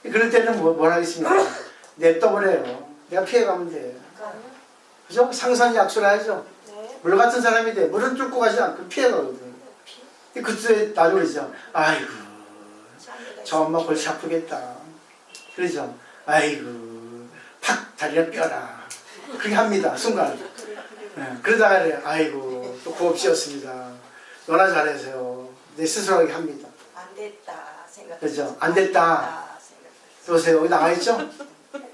그럴 때는 뭘 하겠습니까? 냅둬버려요. 내가 피해가면 돼. 그죠? 상선이 약속을 하죠. 네. 물 같은 사람이 돼. 물은 뚫고 가지 않고 피해가거든. 그때 나도 그러죠. 아이고, 저 엄마 골치 아프겠다. 그러죠. 아이고, 팍 다리를 뼈라. 그렇게 합니다. 순간. 네, 그러다가 그래요. 아이고, 또 고업씨였습니다. 너나 잘하세요. 내 스스로하게 합니다. 안 됐다 생각. 그죠? 안 됐다. 보세요. 여기 나와있죠?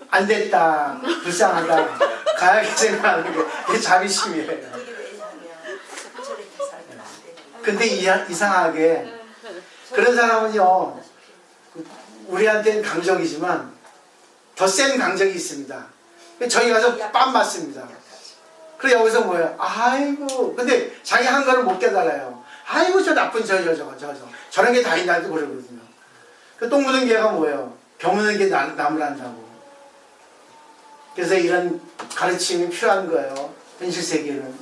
안 됐다. 불쌍하다. 가야게 생각하는 게 그게 자비심이에요. 그게 왜냐하면 저렇게 살면 안 되는. 근데 이상하게 그런 사람은요, 우리한테는 강적이지만 더 센 강적이 있습니다. 저희 가서 빰 맞습니다. 그래 여기서 뭐예요? 아이고, 근데 자기 한 거를 못 깨달아요. 아이고, 저 나쁜 저런 게 다 있나도 그러거든요. 그 똥 묻은 개가 뭐예요? 병 묻은 게 남을 한다고. 그래서 이런 가르침이 필요한 거예요. 현실 세계는.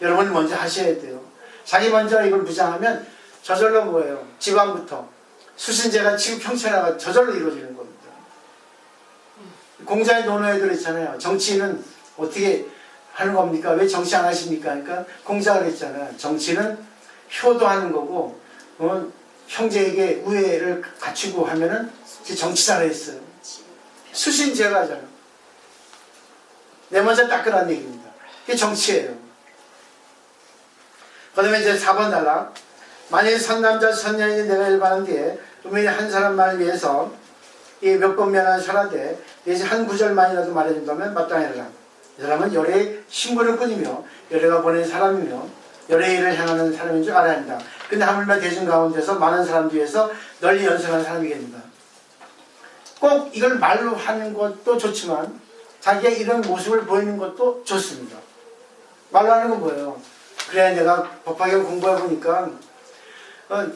여러분 먼저 하셔야 돼요. 자기 먼저 이걸 무장하면 저절로 뭐예요? 지방부터 수신제가 지구 평천화가 저절로 이루어지는 겁니다. 공자의 논어에도 그랬잖아요. 정치인은 어떻게 하는 겁니까? 왜 정치 안 하십니까? 그러니까 공자가 그랬잖아요. 정치는 효도하는 거고 형제에게 우애를 갖추고 하면은 그게 정치사라 했어요. 수신제가잖아. 내 먼저 닦으라는 얘기입니다. 그게 정치예요. 그 다음에 이제 4번 단락. 만일 선남자 선녀인이 내가 일반한 뒤에 분명히 한 사람만을 위해서 몇 번 면한 설하되 대신 한 구절만이라도 말해준다면 마땅하리라. 이 사람은 열애의 신분을 꾸니며 열애가 보낸 사람이며 열애의 일을 행하는 사람인 줄 알아야 한다. 근데 하물며 대중 가운데서 많은 사람 뒤에서 널리 연설하는 사람이겠습니다. 꼭 이걸 말로 하는 것도 좋지만 자기가 이런 모습을 보이는 것도 좋습니다. 말로 하는 건 뭐예요? 그래, 내가 법화경 공부해보니까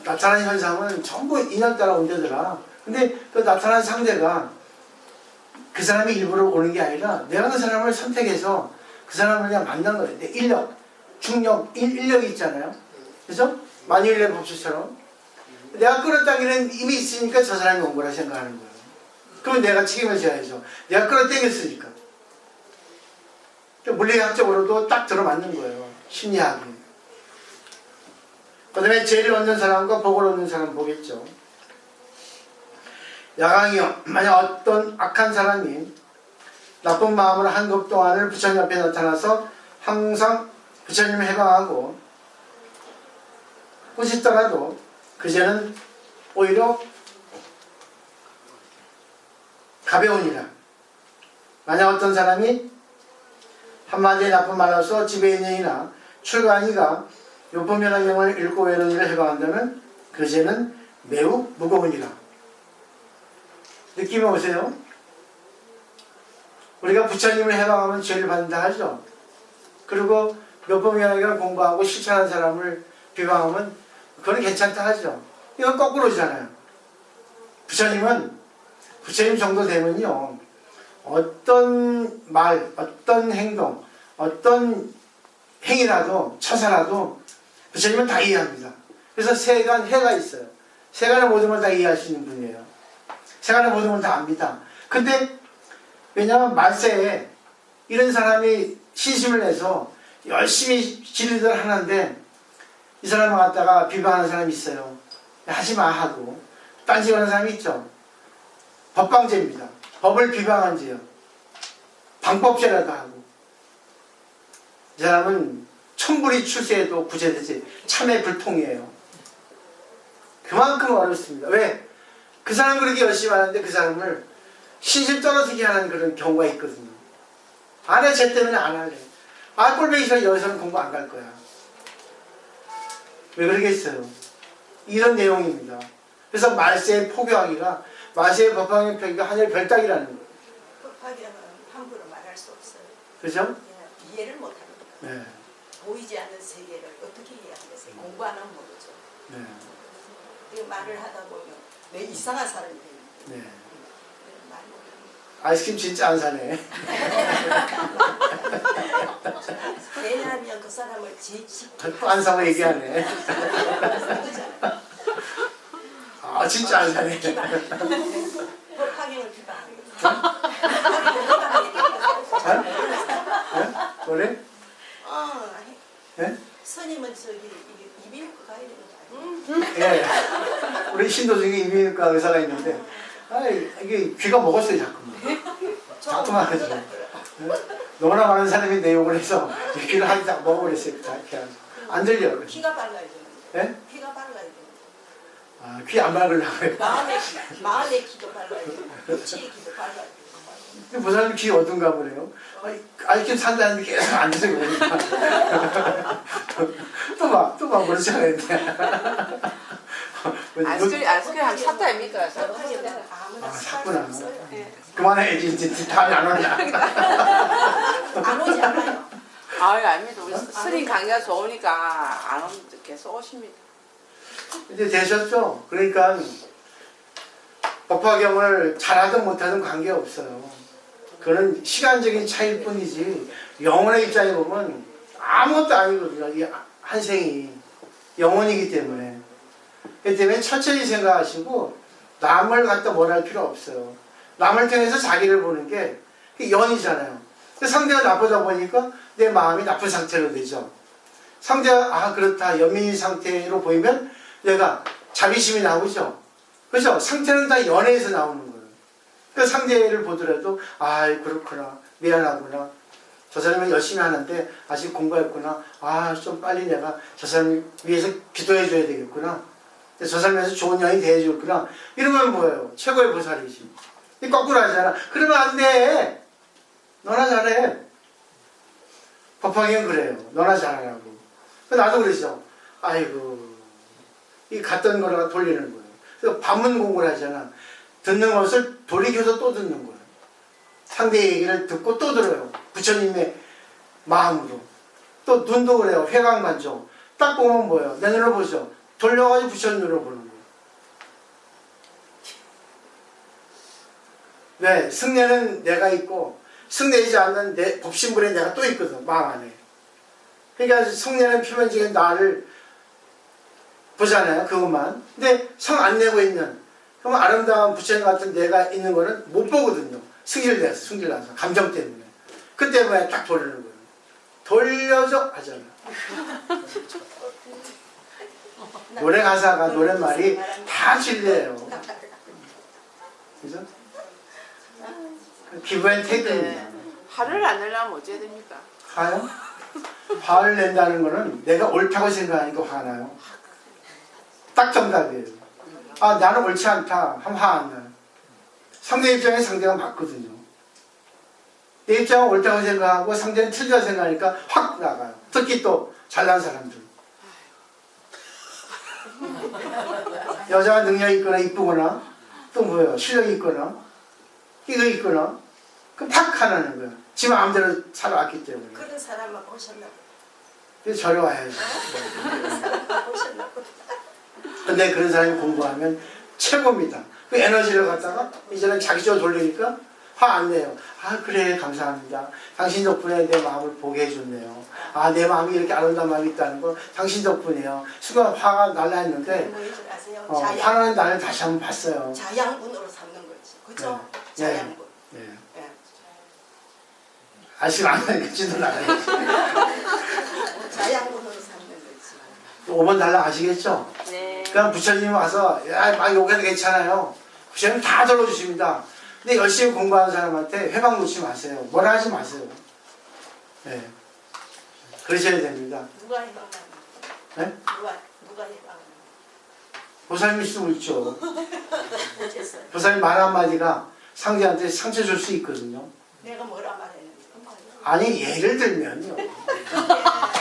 나타나는 현상은 전부 인연 따라 온대더라. 근데 그 나타난 상대가 그 사람이 일부러 오는 게 아니라 내가 그 사람을 선택해서 그 사람을 그냥 만난 거예요. 내 인력, 중력, 인력이 있잖아요. 그래서 만유인의 법칙처럼 내가 끌어당기는 힘이 있으니까 저 사람이 온 거라 생각하는 거예요. 그러면 내가 책임을 져야죠. 내가 끌어당겼으니까. 물리학적으로도 딱 들어맞는 거예요. 심리학이. 그 다음에 죄를 얻는 사람과 복을 얻는 사람 보겠죠. 야광이여, 만약 어떤 악한 사람이 나쁜 마음으로 한급 동안을 부처님 앞에 나타나서 항상 부처님을 해방하고 꾸짖더라도 그 죄는 오히려 가벼우니라. 만약 어떤 사람이 한마디의 나쁜 말로서 집에 있는 이나 출가하니가 요법면허경을 읽고 외우는 일을 해방한다면 그 죄는 매우 무거우니라. 느낌이 오세요? 우리가 부처님을 해방하면 죄를 받는다 하죠. 그리고 요법면허경을 공부하고 실천한 사람을 비방하면 그건 괜찮다 하죠. 이건 거꾸로잖아요. 부처님 정도 되면요, 어떤 말, 어떤 행동, 어떤 행위라도, 처사라도 부처님은 다 이해합니다. 그래서 세간, 해가 있어요. 세간의 모든 걸 다 이해하시는 분이에요. 세간의 모든 걸 다 압니다. 근데, 왜냐하면 말세에 이런 사람이 신심을 내서 열심히 진리를 하는데, 이 사람을 갖다가 비방하는 사람이 있어요. 하지마 하고, 딴짓하는 사람이 있죠. 법방죄입니다. 법을 비방한 죄요. 방법죄라도 하고. 이 사람은 천불이 출세해도 구제되지 참회 불통이에요. 그만큼 어렵습니다. 왜? 그 사람 그렇게 열심히 하는데 그 사람을 신심 떨어지게 하는 그런 경우가 있거든요. 안 해, 쟤 때문에 안 할래. 아, 꼴보기 싫어. 여기서는 공부 안 갈 거야. 왜 그러겠어요? 이런 내용입니다. 그래서 말세의 포교하기가, 말세의 법방의 표기가 하늘 별따기라는 거예요. 법화경은 함부로 말할 수 없어요. 그죠? 그냥 이해를 못합니다. 네. 보이지 않는 세계를 어떻게 이해하겠어요? 공부 안 하면 모르죠. 네. 이 말을 하다 보면 내 이상한 사람이 됩니다. 네. 말 못합니다. 아이스크림 진짜 안 사네. 왜냐하면 그 사람을 또 안 사고 얘기하네. 아, 진짜 안 사네. 법화경을 비방하는 뭐래? 예? 스님은 저기 이비인후과 가야 되는 거 아니에요? 예. 우리 신도 중에 이비인후과 의사가 있는데, 아, 이게 귀가 먹었어요, 자꾸만 하죠. 너무나 많은 사람이 내 욕을 해서 귀를 한 장 먹어버렸어요. 안 들려. 피가 발라야 되는데. 예? 피가 발라야 되는데. 아, 귀 안 막으려고 해요. 마음의 기도 발라야 되고, 육체의 기도 발라야 되고. 근데 그 사람이 귀 어떤가 보네요. 아이큐 산다는데 계속 앉아서 그러니까. 또 봐, 그렇지 않았는데. 아이스크림 한 샀다 아닙니까? 아무나 샀구나. 없어요. 그만해, 이제 다음에 안 오냐. 안 오지 않아요. 아유, 아닙니다. 우리 스님 강의가 좋으니까 안 오면 계속 오십니다. 이제 되셨죠? 그러니까 법화경을 잘하든 못하든 관계없어요. 그건 시간적인 차이일 뿐이지 영혼의 입장에 보면 아무것도 아니거든요. 이 한 생이 영혼이기 때문에. 그렇기 때문에 천천히 생각하시고 남을 갖다 뭘 할 필요 없어요. 남을 통해서 자기를 보는 게 연이잖아요. 상대가 나쁘다 보니까 내 마음이 나쁜 상태로 되죠. 상대가 아 그렇다 연민인 상태로 보이면 내가 자비심이 나오죠. 그렇죠? 상태는 다 연애에서 나오는 거예요. 그러니까 상대를 보더라도 아 그렇구나 미안하구나 저 사람이 열심히 하는데 아직 공부했구나 아 좀 빨리 내가 저 사람 위해서 기도해 줘야 되겠구나 저 사람에서 좋은 영이 대해줬구나 이러면 뭐예요? 최고의 보살이지. 거꾸로 하잖아. 그러면 안 돼. 너나 잘해. 법화경은 그래요. 너나 잘하라고. 나도 그러죠. 아이고 이 갔던 거라가 돌리는 거예요. 그래서 반문 공부를 하잖아. 듣는 것을 돌이켜서 또 듣는 거예요. 상대 얘기를 듣고 또 들어요. 부처님의 마음으로. 또 눈도 그래요. 회광만족. 딱 보면 뭐예요? 내 눈을 보죠. 돌려가지고 부처님 눈을 보는 거예요. 왜? 승려는 내가 있고 승려이지 않는 내 법신불에 내가 또 있거든. 마음 안에. 그러니까 승려는 표면적인 나를 보잖아요. 그것만. 근데 성 안 내고 있는 그럼 아름다운 부처님 같은 내가 있는 거는 못 보거든요. 승질나서 감정 때문에. 그때 뭐야 딱 돌리는 거예요. 돌려줘 하잖아. 노래 가사가 노랫말이 다 진리예요. 그죠? 기브앤 테이크입니다. 화를 안 내려면 어찌해야 됩니까? 화요? 화를 낸다는 거는 내가 옳다고 생각하니까 화나요. 딱 정답이에요. 아, 나는 옳지 않다 하면 화 안 나요. 상대 입장에 상대가 맞거든요. 내 입장은 옳다고 생각하고 상대는 틀리다고 생각하니까 확 나가요. 특히 또 잘난 사람들. 여자가 능력이 있거나 이쁘거나 또 뭐예요? 실력이 있거나 이거 있거나 그럼 팍 하나는 거야. 지 마음대로 살아왔기 때문에. 그런 사람만 보셨나? 그래서 저리 와야지. 그런 사람만 보셨나? 근데 그런 사람이 공부하면 최고입니다. 그 에너지를 갖다가 이제는 자기 쪽으로 돌리니까 화 안 내요. 아, 그래, 감사합니다. 당신 덕분에 내 마음을 보게 해줬네요. 아, 내 마음이 이렇게 아름다운 마음이 있다는 거 당신 덕분이에요. 순간 화가 날라 했는데 뭐인 줄 아세요? 화나는 나를 다시 한번 봤어요. 자양분으로 삼는 거지. 그죠? 네. 자양분. 네. 예. 아직 안 하니까 지도 나가야지. 자양분으로 삼는 거지. 5번 달라 아시겠죠? 네. 그냥 부처님이 와서 야, 막 욕해도 괜찮아요. 부처님 다 들어주십니다. 근데 열심히 공부하는 사람한테 회방 놓지 마세요. 뭐라 하지 마세요. 네. 그러셔야 됩니다. 누가 해방하는 네? 누가 해방하는 보살님일 수도 있죠. 어째서요? 보살님 말 한마디가 상대한테 상처 줄 수 있거든요. 내가 뭐라 말했는지. 아니, 예를 들면요. 근데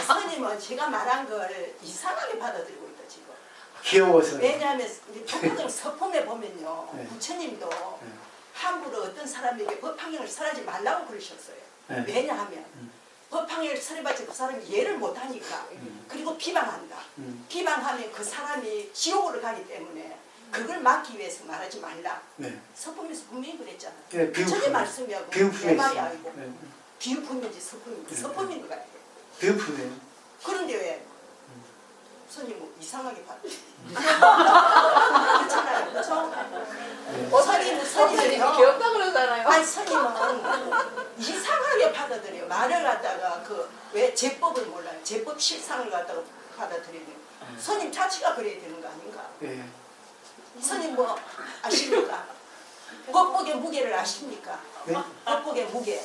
스님은 제가 말한 걸 이상하게 받아들이고 있다 지금. 귀여워서. 왜냐하면 북경 서품에 보면요, 네. 부처님도 네. 함부로 어떤 사람에게 법황령을 설하지 말라고 그러셨어요. 네. 왜냐하면 법황령을 설해봤자 그 사람이 이해를 못하니까. 그리고 비방한다. 비방하면 그 사람이 지옥으로 가기 때문에 그걸 막기 위해서 말하지 말라. 네. 서품에서 분명히 그랬잖아요. 네, 부처님 말씀이하고 비유품에 내 말이 있어요. 아니고 네. 비유품인지 서품인지 네. 서품인 것 같아요. 비유품이에요. 그런데 왜 스님 뭐 이상하게 받 그렇잖아요. 그렇죠? 네. 스님은요. 귀엽다 그러잖아요. 아니 스님은 이상하게 받아들여요. 말을 갖다가 그 왜 제법을 몰라요. 제법 실상을 갖다가 받아들이는. 스님 자체가 그래야 되는 거 아닌가? 네. 스님 뭐 아십니까? 법복의 무게를 아십니까? 네? 법복의 무게.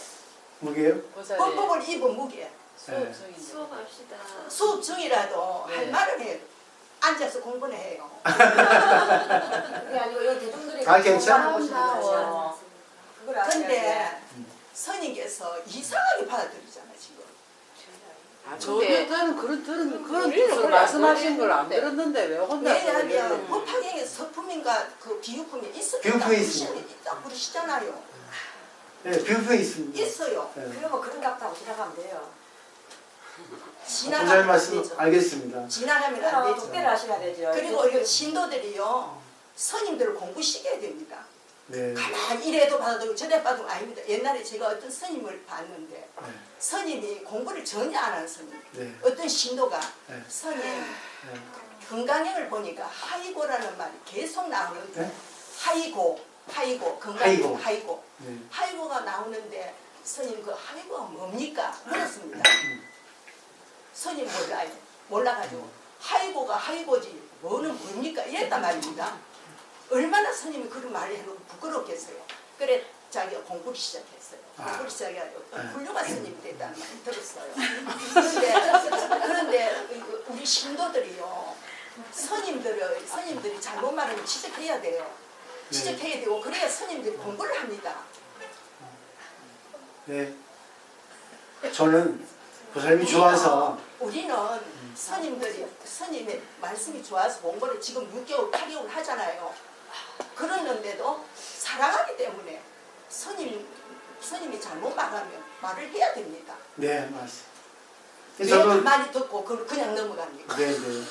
뭐게요? 법복을 입은 무게. 네. 수업합시다. 수업 중이라도 네. 할 말을 해요. 앉아서 공부는 해요. 그게 아니고 여기 대중들이 아, 괜찮아. 공부하고 싶은 거죠. 그걸 알아야 근데 돼. 스님께서 이상하게 받아들이잖아 지금. 아, 저는 그런 우리는 뜻으로 그래, 말씀하신 걸 안 모르겠는데. 들었는데 왜 혼자 왜냐하면 법화경에 서품인가 그 비유품이 있었다. 비유품이 있습니다. 있다 그러시잖아요. 네, 비유품이 있습니다. 있어요. 네. 그러면 그런 값하고 지나가면 돼요. 보살 지나가면 안 말씀 되죠. 알겠습니다. 지나가면 안 그럼 되죠. 독대를 하셔야 되죠. 그리고 이 신도들이요. 스님들을 공부시켜야 됩니다. 네. 가만히 이래도 받아들이고 저래 받아도 아닙니다. 옛날에 제가 어떤 스님을 봤는데 네. 스님이 공부를 전혀 안 하는 스님. 네. 어떤 신도가 네. 스님 네. 건강형을 보니까 하이고라는 말이 계속 나오는데 네? 하이고 건강형 하이고. 하이고 네. 하이고가 나오는데 스님 그 하이고가 뭡니까? 물었습니다. 스님 몰라요. 몰라가지고 하이고가 하이고지 뭐는 뭡니까? 이랬단 말입니다. 얼마나 스님이 그런 말을 해놓고 부끄럽겠어요. 그래 자기가 공부를 시작했어요. 공부를 시작해가지고 훌륭한 스님이 됐다는 말을 들었어요. 그런데 우리 신도들이요. 스님들이 잘못 말하면 지적해야 돼요. 지적해야 되고 그래야 스님들이 공부를 합니다. 네. 저는 보살님이 좋아서 우리는 스님의 말씀이 좋아서 공부를 지금 6개월, 8개월 하잖아요. 그러는데도 사랑하기 때문에 스님이 잘못 말하면 말을 해야 됩니다. 네, 맞습니다. 왜 저도 가만히 듣고 그냥 넘어갑니까? 네, 네.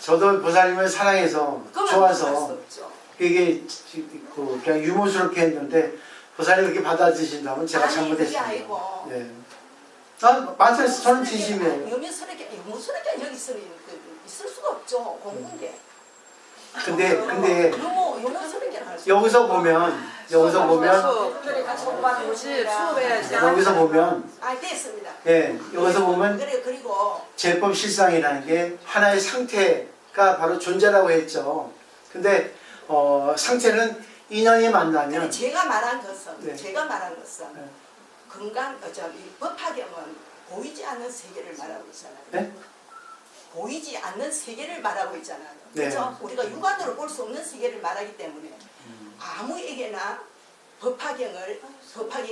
저도 보살님을 사랑해서 그만 좋아서 할수 없죠. 이게 그냥 유머스럽게 했는데 보살님 그렇게 받아들이신다면 제가 아니, 잘못했습니다. 그게 아니고. 네. 아, 맞아요. 저는 진심이에요. 유머스럽게 여기 있을 수가 없죠. 공부인데. 근데 유머스럽게 할 수. 여기서 보면 대중들이 같이 공부하는 그렇지 곳이니까. 수업해야지. 여기서 보면 됐습니다. 예, 여기서 보면 그리고 제법 실상이라는 게 하나의 상태가 바로 존재라고 했죠. 근데 상태는 인연이 근데 만나면 제가 말한 것은 네. 네. 건강 이 법화경은 보이지 않는 세계를 말하고 있잖아요. 네? 보이지 않는 세계를 말하고 있잖아요. 네. 그렇죠? 우리가 육안으로 볼 수 없는 세계를 말하기 때문에 아무에게나 법화경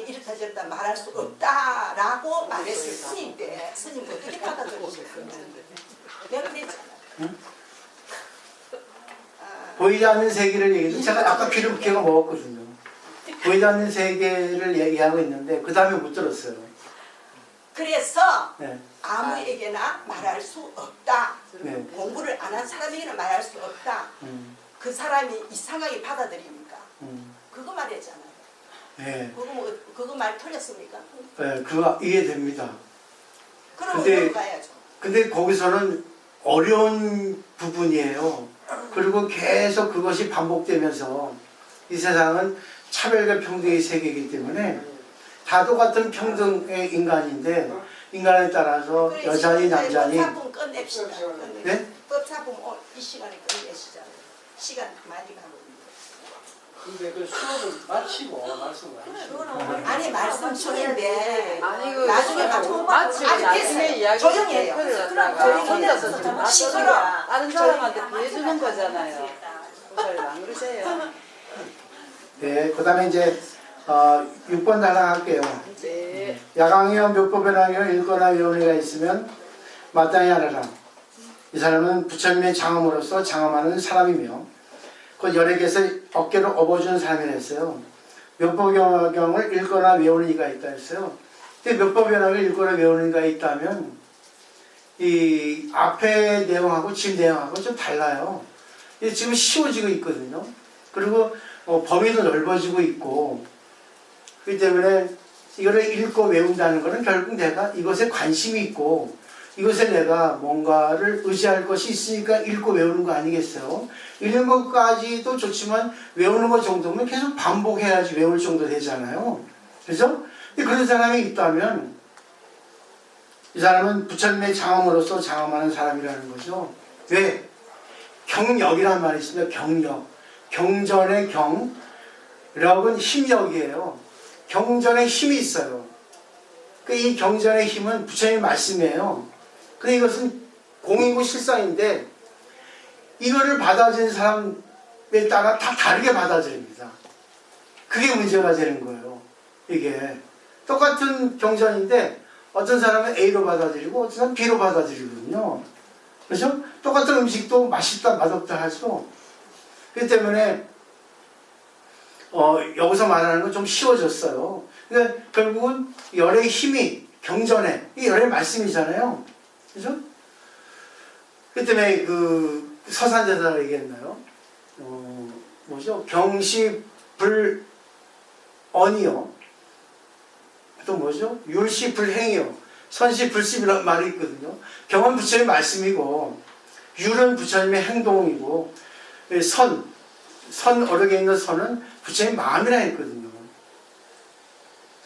이렇다 저렇다 말할 수 없다라고 말했을 스님 때 스님 어떻게 받아들이실까요? 내가 그랬잖아요. 보이지 않는 세계를 얘기해서 제가 아까 귀를 걔가 먹었거든요. 보이지 않는 세계를 얘기하고 있는데 그 다음에 못 들었어요. 그래서 네. 아무에게나 말할 수 없다. 네. 공부를 안 한 사람에게는 말할 수 없다. 그 사람이 이상하게 받아들입니까? 그거 말했잖아요. 네. 그거 말 틀렸습니까? 네, 그거 이해됩니다. 그러면 근데- 넘어가야죠. 근데 거기서는 어려운 부분이에요. 그리고 계속 그것이 반복되면서 이 세상은 차별과 평등의 세계이기 때문에 다 똑같은 평등의 인간인데 인간에 따라서 그래, 여자니 지금 남자니 법사품 끝냅시다. 네? 법사품 이 시간에 끝내시자. 시간 많이 가고 근데 그 수업을 마치고 말씀을 하시죠. 아니 말씀 중인데 아니 그 나중에 마치고 아니, 나중에 됐어요. 이야기 조용히 해요. 갖다가 혼자서 지금 맞서 시끄러워. 다른 사람한테 피해주는 거잖아요. 목사님 안 그러세요? 네, 그 다음에 이제 6번 달랑할게요. 네. 야강이요 묘법변왕이요 읽거나 외우는 이가 있으면 마땅히 하라라. 이 사람은 부처님의 장엄으로서 장엄하는 사람이며 그 열에게서 어깨를 업어주는 사람이라 했어요. 묘법경을 읽거나 외우는 이가 있다 했어요. 근데 묘법변왕을 읽거나 외우는 이가 있다면 이 앞에 내용하고 지금 내용하고 좀 달라요. 이게 지금 쉬워지고 있거든요. 그리고 범위도 넓어지고 있고 그렇기 때문에 이거를 읽고 외운다는 것은 결국 내가 이것에 관심이 있고 이것에 내가 뭔가를 의지할 것이 있으니까 읽고 외우는 거 아니겠어요? 읽는 것까지도 좋지만 외우는 것 정도면 계속 반복해야지 외울 정도 되잖아요. 그죠? 근데 그런 사람이 있다면 이 사람은 부처님의 장엄으로서 장엄하는 사람이라는 거죠. 왜? 경력이란 말이 있습니다. 경력. 경전의 경, 력은 힘력이에요. 경전에 힘이 있어요. 이 경전의 힘은 부처님의 말씀이에요. 근데 이것은 공이고 실상인데 이거를 받아들이는 사람에 따라 다 다르게 받아들입니다. 그게 문제가 되는 거예요. 이게 똑같은 경전인데 어떤 사람은 A로 받아들이고 어떤 사람은 B로 받아들이거든요. 그렇죠? 똑같은 음식도 맛있다 맛없다 하죠. 그렇기 때문에 여기서 말하는 건 좀 쉬워졌어요. 그러니까 결국은 열의 힘이 경전에 이 열의 말씀이잖아요. 그죠? 그 때문에 그 서산제사가 얘기했나요? 뭐죠? 경시불언이요. 또 뭐죠? 율시불행이요. 선시불습이라는 말이 있거든요. 경은 부처님의 말씀이고 율은 부처님의 행동이고 선 어록에 있는 선은 부처님의 마음이라 했거든요.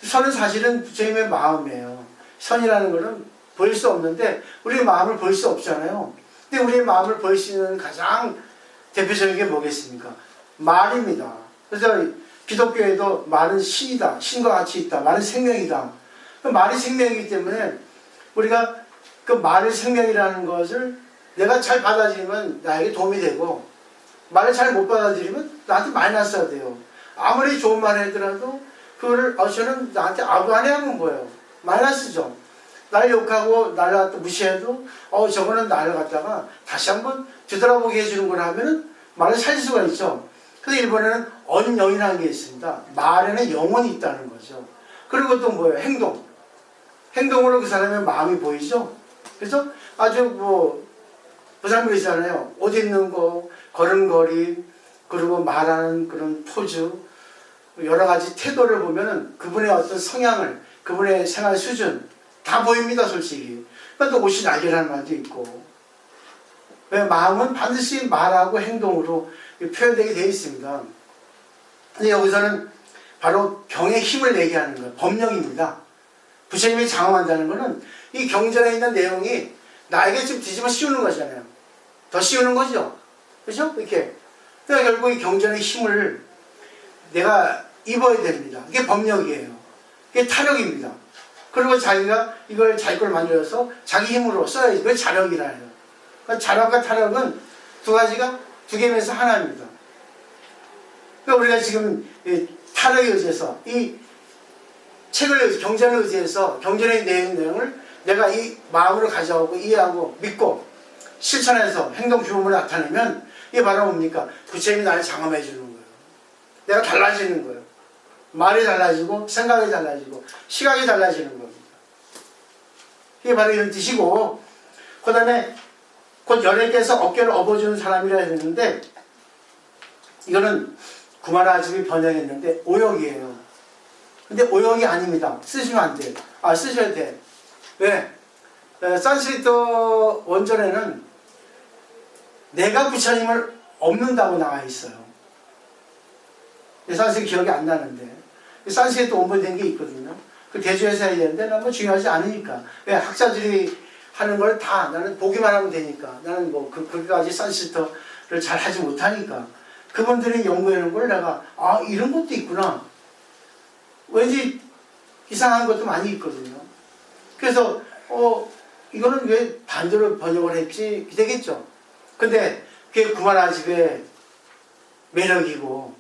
선은 사실은 부처님의 마음이에요. 선이라는 것은 보일 수 없는데 우리의 마음을 볼 수 없잖아요. 근데 우리의 마음을 볼 수 있는 가장 대표적인 게 뭐겠습니까? 말입니다. 그래서 기독교에도 말은 신이다. 신과 같이 있다. 말은 생명이다. 말이 생명이기 때문에 우리가 그 말을 생명이라는 것을 내가 잘 받아들이면 나에게 도움이 되고 말을 잘 못 받아들이면 나한테 마이너스가 돼요. 아무리 좋은 말을 하더라도 그거를 저는 나한테 아부하네 하면 뭐예요? 마이너스죠. 날 욕하고 나를 갖다 무시해도 저거는 나를 갖다가 다시 한번 되돌아보게 해주는구나 하면은 말을 살릴 수가 있죠. 근데 일본에는 언영이라는 게 있습니다. 말에는 영혼이 있다는 거죠. 그리고 또 뭐예요? 행동. 행동으로 그 사람의 마음이 보이죠. 그래서 아주 부산부 있잖아요. 옷 입는 거, 걸음걸이, 그리고 말하는 그런 포즈, 여러 가지 태도를 보면은 그분의 어떤 성향을, 그분의 생활 수준 다 보입니다, 솔직히. 그러니까 또 옷이 날개라는 말도 있고. 왜 마음은 반드시 말하고 행동으로 표현되게 되어 있습니다. 근데 여기서는 바로 경의 힘을 내게 하는 거예요. 법령입니다. 부처님이 장엄한다는 것은 이 경전에 있는 내용이 나에게 좀 뒤집어 씌우는 거잖아요. 더 씌우는 거죠. 그죠? 이렇게. 그러니까 결국 이 경전의 힘을 내가 입어야 됩니다. 이게 법력이에요. 이게 타력입니다. 그리고 자기가 이걸 자기 걸 만들어서 자기 힘으로 써야지. 그게 자력이라 해요. 그러니까 자력과 타력은 두 개면서 하나입니다. 그러니까 우리가 지금 이 타력에 의지해서 이 책을 경전을 의지해서 경전의 내용을 내가 이 마음으로 가져오고 이해하고 믿고 실천해서 행동 규범을 나타내면 이게 바로 뭡니까? 부처님이 나를 장엄해 주는 거예요. 내가 달라지는 거예요. 말이 달라지고 생각이 달라지고 시각이 달라지는 겁니다. 이게 바로 이런 뜻이고, 그 다음에 곧 열애께서 어깨를 업어주는 사람이라 했는데, 이거는 구마라집이 번역했는데 오역이에요. 근데 오역이 아닙니다. 쓰시면 안 돼요. 쓰셔야 돼. 왜? 산스크리트 원전에는 내가 부처님을 업는다고 나와 있어요. 산스크리트 기억이 안 나는데 산스크리트 원본된 게 있거든요. 그 대조해서 해야 되는데 너무 중요하지 않으니까. 왜? 학자들이 하는 걸 다 나는 보기만 하면 되니까. 나는 뭐 그렇게까지 산스크리트를 잘 하지 못하니까. 그분들이 연구해놓은 걸 내가 이런 것도 있구나. 왠지 이상한 것도 많이 있거든요. 그래서 이거는 왜 반대로 번역을 했지 되겠죠. 근데 그게 구마라집의 매력이고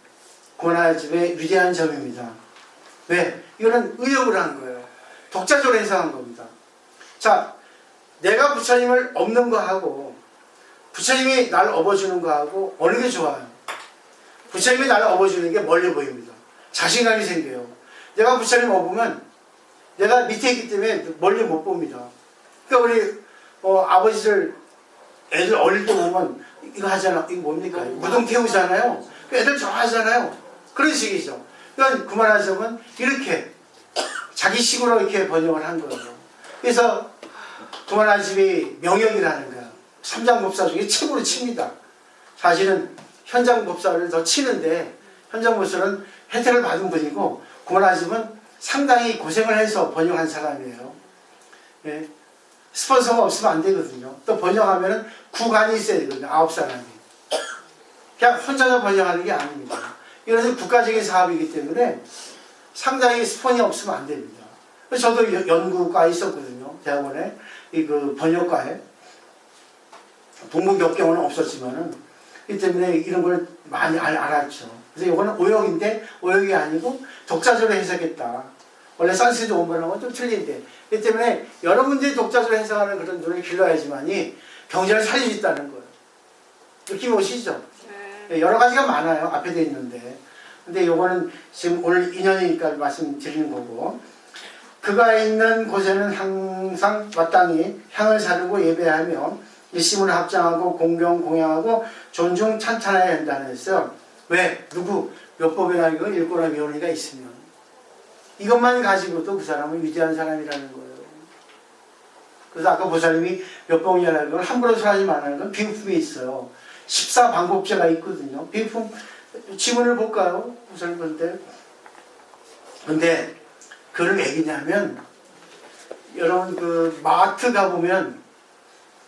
구마라집의 위대한 점입니다. 왜? 이거는 의역을 한 거예요. 독자적으로 해석한 겁니다. 자, 내가 부처님을 업는 거하고 부처님이 나를 업어주는 거하고 어느 게 좋아요? 부처님이 나를 업어주는 게 멀리 보입니다. 자신감이 생겨요. 내가 부처님 업으면 내가 밑에 있기 때문에 멀리 못 봅니다. 그러니까 우리 아버지들 애들 어릴 때 보면 이거 하잖아. 이거 뭡니까? 무덤 태우잖아요. 애들 좋아하잖아요. 그런 식이죠. 그러니까 구마라집은 이렇게 자기식으로 이렇게 번역을 한 거예요. 그래서 구마라집이 명역이라는 거예요. 삼장법사 중에 최고로 칩니다. 사실은 현장법사를 더 치는데 현장법사는 혜택을 받은 분이고 구마라집은 상당히 고생을 해서 번역한 사람이에요. 예. 스폰서가 없으면 안 되거든요. 또 번역하면은 구간이 있어야 되거든요. 9사람이. 그냥 혼자서 번역하는 게 아닙니다. 이것은 국가적인 사업이기 때문에 상당히 스폰이 없으면 안 됩니다. 저도 연구과에 있었거든요. 대학원에. 그 번역과에. 동문격경은 없었지만은 이 때문에 이런 걸 많이 알았죠. 그래서 이거는 오역인데 오역이 아니고 독자적으로 해석했다. 원래 산스크리트 원본하고 좀 틀린데 이 때문에 여러분들이 독자적으로 해석하는 그런 눈을 길러야지만이 경전을 살릴 수 있다는 거예요. 느낌 오시죠? 네. 여러 가지가 많아요. 앞에 돼 있는데. 근데 요거는 지금 오늘 인연이니까 말씀드리는 거고, 그가 있는 곳에는 항상 마땅히 향을 사르고 예배하며 일심을 합장하고 공경 공양하고 존중 찬찬해야 한다는 했어요. 왜? 누구? 묘법이나 이거 읽거나 외우는 이가 있으면 이것만 가지고도 그 사람은 위대한 사람이라는 거예요. 그래서 아까 보살님이 묘법이라는 걸 함부로 설하지 말라는 건 비유품이 있어요. 14방법제가 있거든요. 비유품 지문을 볼까요? 보살님 볼 때. 근데 그걸 왜 얘기냐면 여러분 그 마트 가보면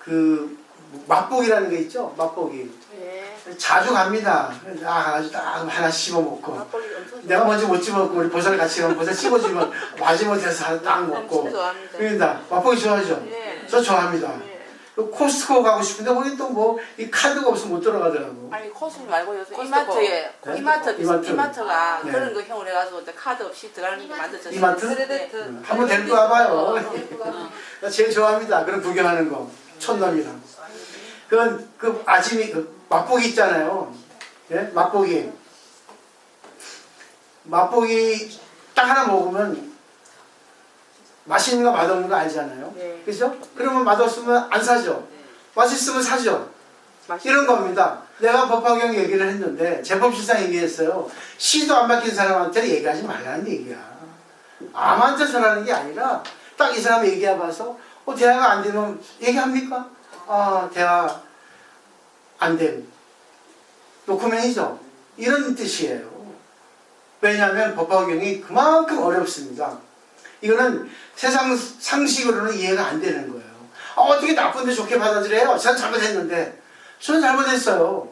그 맛보기라는 게 있죠. 맛보기. 네. 자주 갑니다. 가가지고 딱 하나 씹어먹고. 내가 먼저 못 집어먹고 우리 보살 같이 가면 보살 씹어주면 마지못해서 하나 딱 먹고. 좋아합니다. 그러니까 맛보기 좋아하죠. 네. 저 좋아합니다. 네. 코스트코 가고 싶은데 거기 또 뭐 이 카드가 없으면 못 들어가더라고. 아니 코스모 말고 요새 코스트코. 이마트에 네? 이마트가 네. 그런 거 형을 해가지고 이제 카드 없이 들어가는 게 만들어졌어요. 이마트? 네. 한번 데리고 와봐요. 나 제일 좋아합니다. 그런 구경하는 거. 촌놈이랑. 그 아침이 맛보기 있잖아요. 예? 맛보기 딱 하나 먹으면 맛있는 거 맛없는 거 알잖아요. 네. 그죠? 그러면 맛없으면 안 사죠. 맛있으면 사죠. 맛있- 이런 겁니다. 내가 법화경 얘기를 했는데 제법실상 얘기했어요. 시도 안 박힌 사람한테 얘기하지 말라는 얘기야. 암한테 전하는 게 아니라 딱 이 사람 얘기해봐서 대화가 안 되면 얘기합니까? 대화 안 됨. 노코멘이죠. 이런 뜻이에요. 왜냐하면 법화경이 그만큼 어렵습니다. 이거는 세상 상식으로는 이해가 안 되는 거예요. 어떻게 나쁜데 좋게 받아들여요? 저는 잘못했는데. 저는 잘못했어요.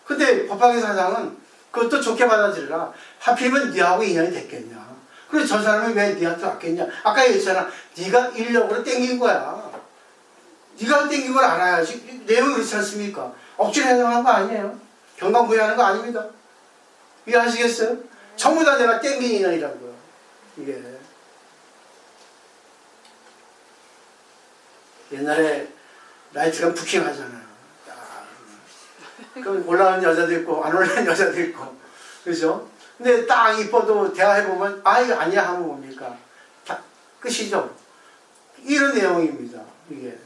근데 법화경 사상은 그것도 좋게 받아들여라. 하필이면 니하고 인연이 됐겠냐. 그래 저 사람이 왜 니한테 왔겠냐. 아까 얘기했잖아. 니가 인력으로 땡긴 거야. 니가 땡긴 걸 알아야지. 내용이 그렇지 않습니까? 억지로 해석한 거 아니에요. 경감부여하는 거 아닙니다. 이해하시겠어요? 전부 다 내가 땡긴 인연이라고요. 이게. 옛날에 라이트가 부킹하잖아요. 그럼 올라오는 여자도 있고 안 올라오는 여자도 있고 그죠? 근데 딱 이뻐도 대화해보면 아 이거 아니야 하면 뭡니까? 다 끝이죠? 이런 내용입니다. 이게.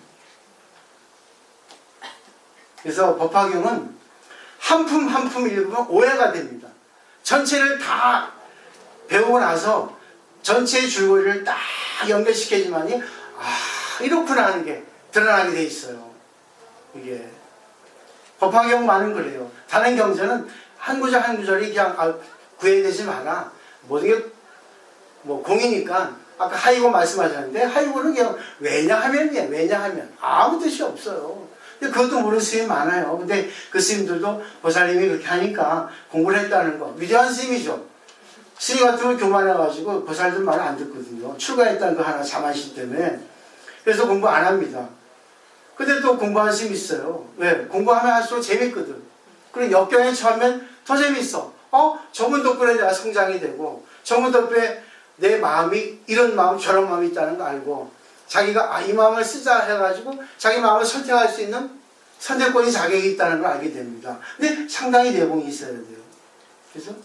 그래서 법화경은 한 품 한 품 읽으면 오해가 됩니다. 전체를 다 배우고 나서 전체의 줄거리를 딱 연결시켜야지만이 아 이렇구나 하는 게 드러나게 돼 있어요. 이게 법화경만은 그래요. 다른 경전은 한 구절 한 구절이 그냥 구애되지 마라. 모든 게 뭐 공이니까 아까 하이고 말씀하셨는데 하이고는 그냥 왜냐하면이야. 왜냐하면 아무 뜻이 없어요. 근데 그것도 모르는 스님이 많아요. 근데 그 스님들도 보살님이 그렇게 하니까 공부를 했다는 거. 위대한 스님이죠. 스님 같으면 교만해가지고 보살들 말 안 듣거든요. 출가했다는 거 하나 자만심 때문에. 그래서 공부 안 합니다. 근데 또 공부하는 스님이 있어요. 왜? 공부하면 할수록 재밌거든. 그리고 역경에 처하면 더 재밌어. 저분 덕분에 내가 성장이 되고 저분 덕분에 내 마음이 이런 마음 저런 마음이 있다는 거 알고 자기가 이 마음을 쓰자 해가지고 자기 마음을 선택할 수 있는 선택권이 자격이 있다는 걸 알게 됩니다. 근데 상당히 내공이 있어야 돼요. 그죠?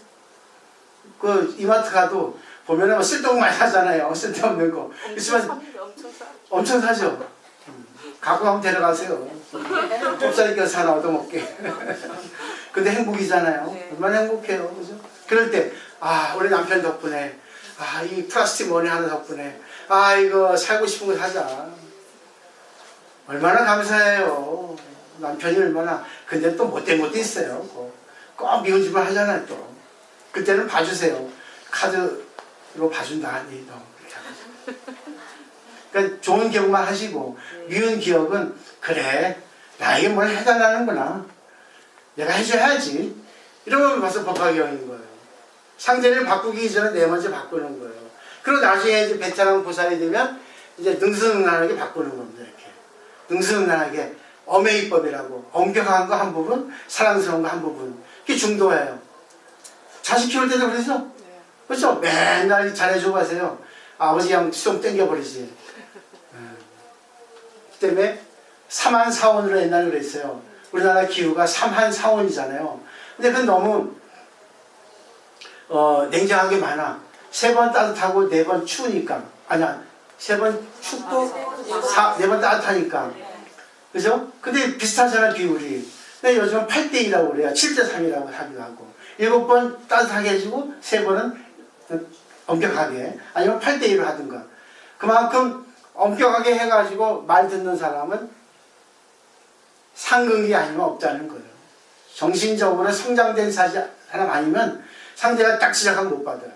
그 이마트 가도 보면은 쓸데없는 거 많이 사잖아요. 쓸데없는 거. 그렇지만 엄청 사죠. 갖고 가면 데려가세요. 좁쌀 껴서 하나 얻어먹게. 근데 행복이잖아요. 네. 얼마나 행복해요. 그죠? 그럴 때, 우리 남편 덕분에, 이 플라스틱 머니 하나 덕분에, 이거 살고 싶은 거 사자. 얼마나 감사해요. 남편이 얼마나, 근데 또 못된 것도 있어요. 꼭 미운 짓만 하잖아요, 또. 그때는 봐주세요. 카드로 봐준다, 아니, 너. 그러니까 좋은 기억만 하시고 미운 기억은 그래 나에게 뭘 해달라는구나 내가 해줘야지 이러면 벌써 법화경인 거예요. 상대를 바꾸기 전에 내 먼저 바꾸는 거예요. 그리고 나중에 이제 베테랑 보살이 되면 이제 능수능란하게 바꾸는 겁니다. 이렇게 능수능란하게 어메이법이라고 엄격한 거 한 부분 사랑스러운 거 한 부분 그게 중도예요. 자식 키울 때도 그러죠? 그렇죠? 맨날 잘해주고 가세요. 아버지 그냥 수동 땡겨버리지. 그 때문에 삼한사원으로 옛날에 그랬어요. 우리나라 기후가 삼한사원이잖아요. 근데 그건 너무 냉정하게 많아. 3번 따뜻하고 4번 추우니까. 아니야. 3번 춥고 4번 따뜻하니까. 그죠? 근데 비슷하잖아 비율이. 근데 요즘은 8대2라고 그래요. 7대3이라고 하기도 하고. 7번 따뜻하게 해주고 3번은 엄격하게. 아니면 8대2로 하든가. 그만큼 엄격하게 해가지고 말 듣는 사람은 상근기 아니면 없다는 거예요. 정신적으로 성장된 사람 아니면 상대가 딱 시작하면 못 받아요.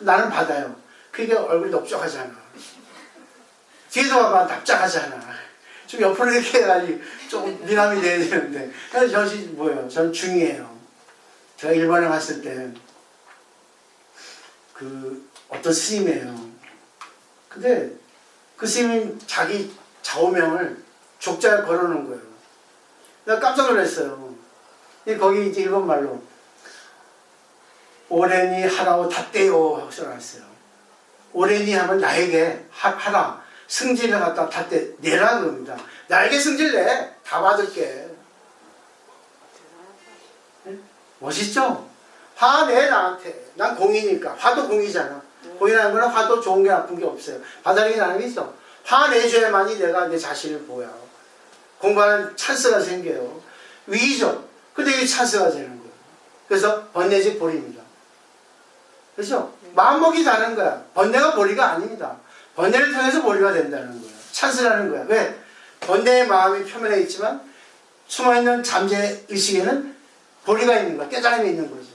나는 받아요. 그게 얼굴이 넓적하잖아. 뒤에서 봐봐 납작하잖아. 좀 옆으로 이렇게 해야지 좀 미남이 돼야 되는데. 그래서 저시 뭐예요? 저는 중이에요. 제가 일본에 갔을 때 어떤 스님이에요. 근데 그 스님이 자기 좌우명을 족자에 걸어놓은 거예요. 내가 깜짝 놀랐어요. 거기 이제 일본말로 오레니 하라오 닷대요 써놨어요. 오레니 하면 나에게 하라 승질을 갖다 닷대 내라 그럽니다. 나에게 승질 내. 다 받을게. 멋있죠? 화내 나한테. 난 공이니까. 화도 공이잖아. 공이라는 거는 화도 좋은 게 나쁜 게 없어요. 바다리기 나는 게 있어. 화내줘야만이 내가 내 자신을 보여. 공부하는 찬스가 생겨요. 위기죠. 근데 이게 찬스가 되는 거예요. 그래서 번뇌지 보리입니다. 그렇죠? 마음먹이 다른 거야. 번뇌가 보리가 아닙니다. 번뇌를 통해서 보리가 된다는 거예요. 찬스라는 거야. 왜? 번뇌의 마음이 표면에 있지만 숨어있는 잠재의식에는 보리가 있는 거야. 깨달음이 있는 거죠.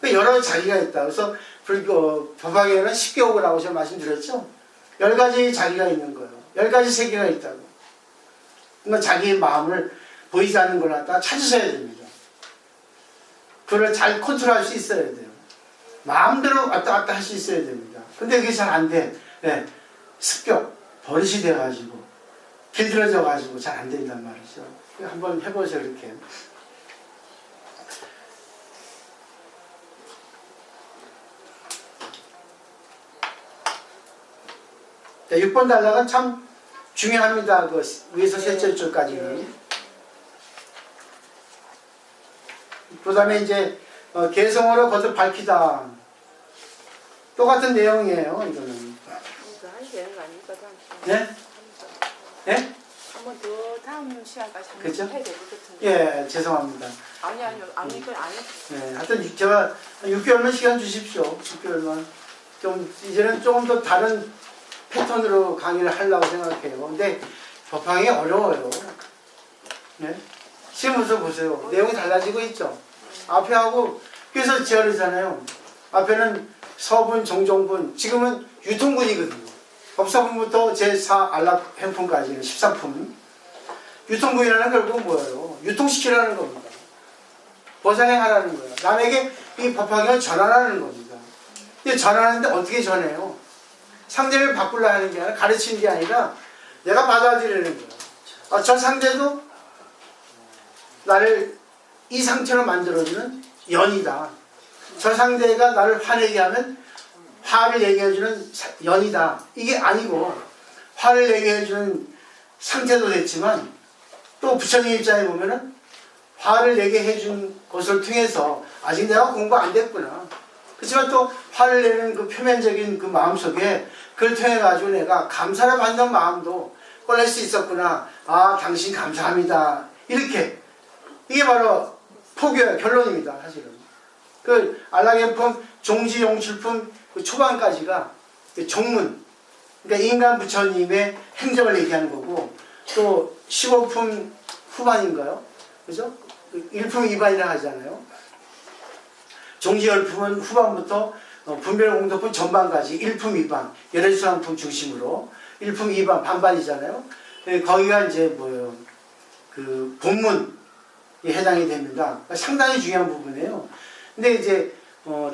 그러니까 여러 자기가 있다. 그래서 법화경에는 10개옥이라고 제가 말씀드렸죠. 10가지 자기가 있는 거예요. 10가지 세계가 있다고. 그러니까 자기의 마음을 보이지 않는 걸 갖다가 찾으셔야 됩니다. 그걸 잘 컨트롤할 수 있어야 돼요. 마음대로 왔다 갔다 할 수 있어야 됩니다. 근데 그게 잘 안 돼. 예, 습격, 버릇이 돼가지고 길들여져가지고 잘 안 된단 말이죠. 한번 해보세요. 이렇게. 자, 6번 단락은 참 중요합니다. 그 위에서 셋째 줄까지는. 그 다음에 이제 개성어로 거듭 밝히다. 똑같은 내용이에요. 이거는. 이거 하셔야 되는 거 아닙니까? 네? 네? 한번 더 다음 시간까지 한번 그죠? 해야 될 것 같은데. 예, 죄송합니다. 아니요. 이건 안 해. 네, 하여튼 제가 6개월만 시간 주십시오. 6개월만. 좀 이제는 조금 더 다른 패턴으로 강의를 하려고 생각해요. 근데 법학이 어려워요. 네? 시험에서 보세요. 내용이 달라지고 있죠. 앞에 하고 그래서 제어르잖아요. 앞에는 서분, 정정분, 지금은 유통분이거든요. 법사분부터 제4 안락행품까지는 13품. 유통분이라는 결국은 뭐예요? 유통시키라는 겁니다. 보상행하라는 거예요. 남에게 이 법학을 전하라는 겁니다. 근데 전하는데 어떻게 전해요? 상대를 바꾸려 하는 게 아니라 가르치는 게 아니라 내가 받아들이는 거예요. 저 상대도 나를 이 상태로 만들어주는 연이다. 저 상대가 나를 화내게 하면 화를 내게 해주는 연이다. 이게 아니고 화를 내게 해주는 상태도 됐지만 또 부처님 입장에 보면은 화를 내게 해준 것을 통해서 아직 내가 공부 안 됐구나. 그렇지만 또 화를 내는 그 표면적인 그 마음속에 그걸 통해 가지고 내가 감사를 받는 마음도 꺼낼 수 있었구나. 아, 당신 감사합니다. 이렇게. 이게 바로 포교의 결론입니다. 사실은. 그 안락행품, 종지용출품 그 초반까지가 그 정문, 그러니까 인간 부처님의 행적을 얘기하는 거고, 또 15품 후반인가요? 그죠? 1품 2반이라 하잖아요. 종지열품은 후반부터 분별공덕품 전반까지 1품 2반, 열애수왕품 중심으로 1품 2반 반반이잖아요. 거기가 이제 뭐예요? 그 본문이 해당이 됩니다. 상당히 중요한 부분이에요. 근데 이제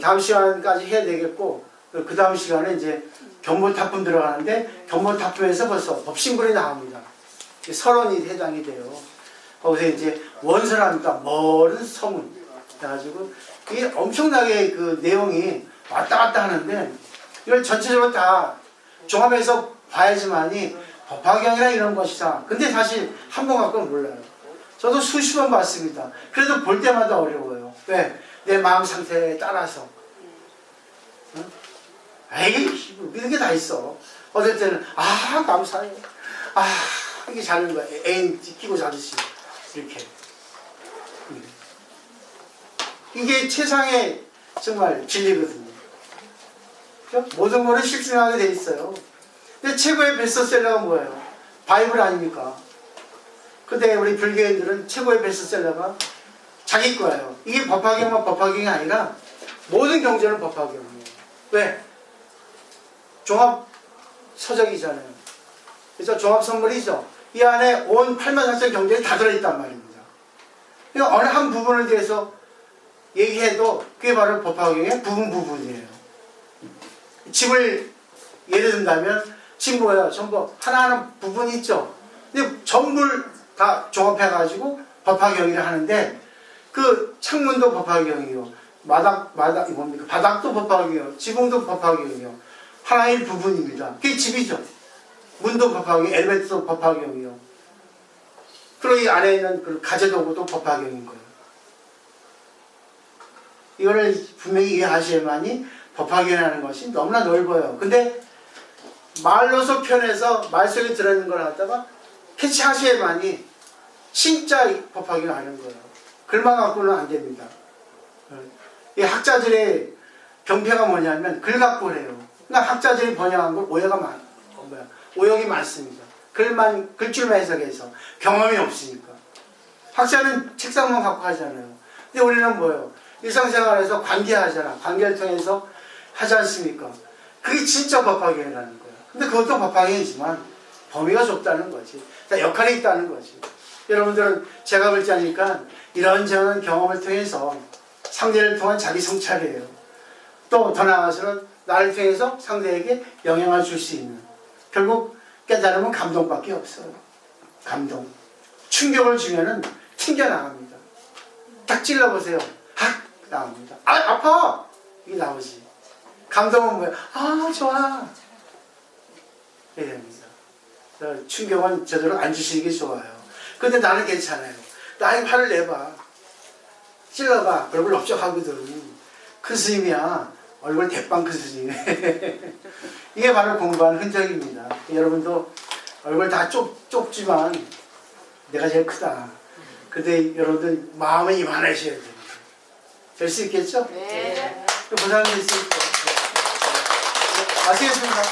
다음 시간까지 해야 되겠고, 그 다음 시간에 이제 견본타품 들어가는데 견본타품에서 벌써 법신불이 나옵니다. 설원이 해당이 돼요. 거기서 이제 원설합니까? 멀은 서문. 그래가지고 이게 엄청나게 그 내용이 왔다 갔다 하는데 이걸 전체적으로 다 종합해서 봐야지만이 법화경이나 이런 것이다. 근데 사실 한 번 갖고는 몰라요. 저도 수십 번 봤습니다. 그래도 볼 때마다 어려워요. 왜? 내 마음 상태에 따라서. 응? 에이, 이런 게 다 있어. 어떨 때는 감사해요. 이게 자는 거야. 애인 끼고 자듯이. 이렇게. 이게 최상의 정말 진리거든요. 그렇죠? 모든 거를 실증하게 돼 있어요. 근데 최고의 베스트셀러가 뭐예요? 바이블 아닙니까? 근데 우리 불교인들은 최고의 베스트셀러가 자기 거예요. 이게 법화경만 법화경이 아니라 모든 경전은 법화경이에요. 왜? 종합 서적이잖아요. 그래서 종합 선물이죠. 이 안에 온 84,000 경전이 다 들어있단 말입니다. 그러니까 어느 한 부분에 대해서 얘기해도 그게 바로 법화경의 부분이에요. 집을 예를 든다면 집 뭐예요? 전부 하나하나 부분이 있죠. 근데 전부를 다 종합해가지고 법화경이라 하는데 그 창문도 법화경이요. 마닥이 뭡니까? 바닥도 법화경이요. 지붕도 법화경이요. 하나의 부분입니다. 그게 집이죠. 문도 법화경이요. 엘리베이터도 법화경이요. 그리고 이 안에 있는 그 가재도구도 법화경인 거예요. 이거를 분명히 이해하셔야만이 법화경이라는 것이 너무나 넓어요. 근데 말로서 표현해서 말속에 들어있는 걸 갖다가 캐치하셔야만이 진짜 법화경을 아는 거예요. 글만 갖고는 안 됩니다. 이 학자들의 병폐가 뭐냐면 글 갖고 해요. 그러니까 학자들이 번역한 걸 오역이 많습니다. 글줄만 해석해서 경험이 없으니까. 학자는 책상만 갖고 하잖아요. 근데 우리는 뭐예요? 일상생활에서 관계하잖아. 관계를 통해서 하지 않습니까? 그게 진짜 법화경이라는 거예요. 근데 그것도 법화경이지만 범위가 좁다는 거지. 역할이 있다는 거지. 여러분들은 제가 글자니까 이런저런 경험을 통해서 상대를 통한 자기 성찰이에요. 또 더 나아가서는 나를 통해서 상대에게 영향을 줄 수 있는, 결국 깨달으면 감동밖에 없어요. 감동. 충격을 주면은 튕겨나갑니다. 딱 찔러보세요. 학! 나옵니다. 아, 아파! 이게 나오지. 감동은 뭐야? 아, 좋아. 이렇게 됩니다. 충격은 제대로 안 주시는 게 좋아요. 근데 나는 괜찮아요. 나의 화를 내봐. 찔러봐. 얼굴 넓적하거든. 큰 스님이야. 얼굴 대빵 큰 스님. 이게 바로 공부한 흔적입니다. 여러분도 얼굴 다 좁지만 내가 제일 크다. 근데 여러분들 마음은 이만하셔야 됩니다. 될 수 있겠죠? 네. 보상될 수 있고. 아시겠습니까?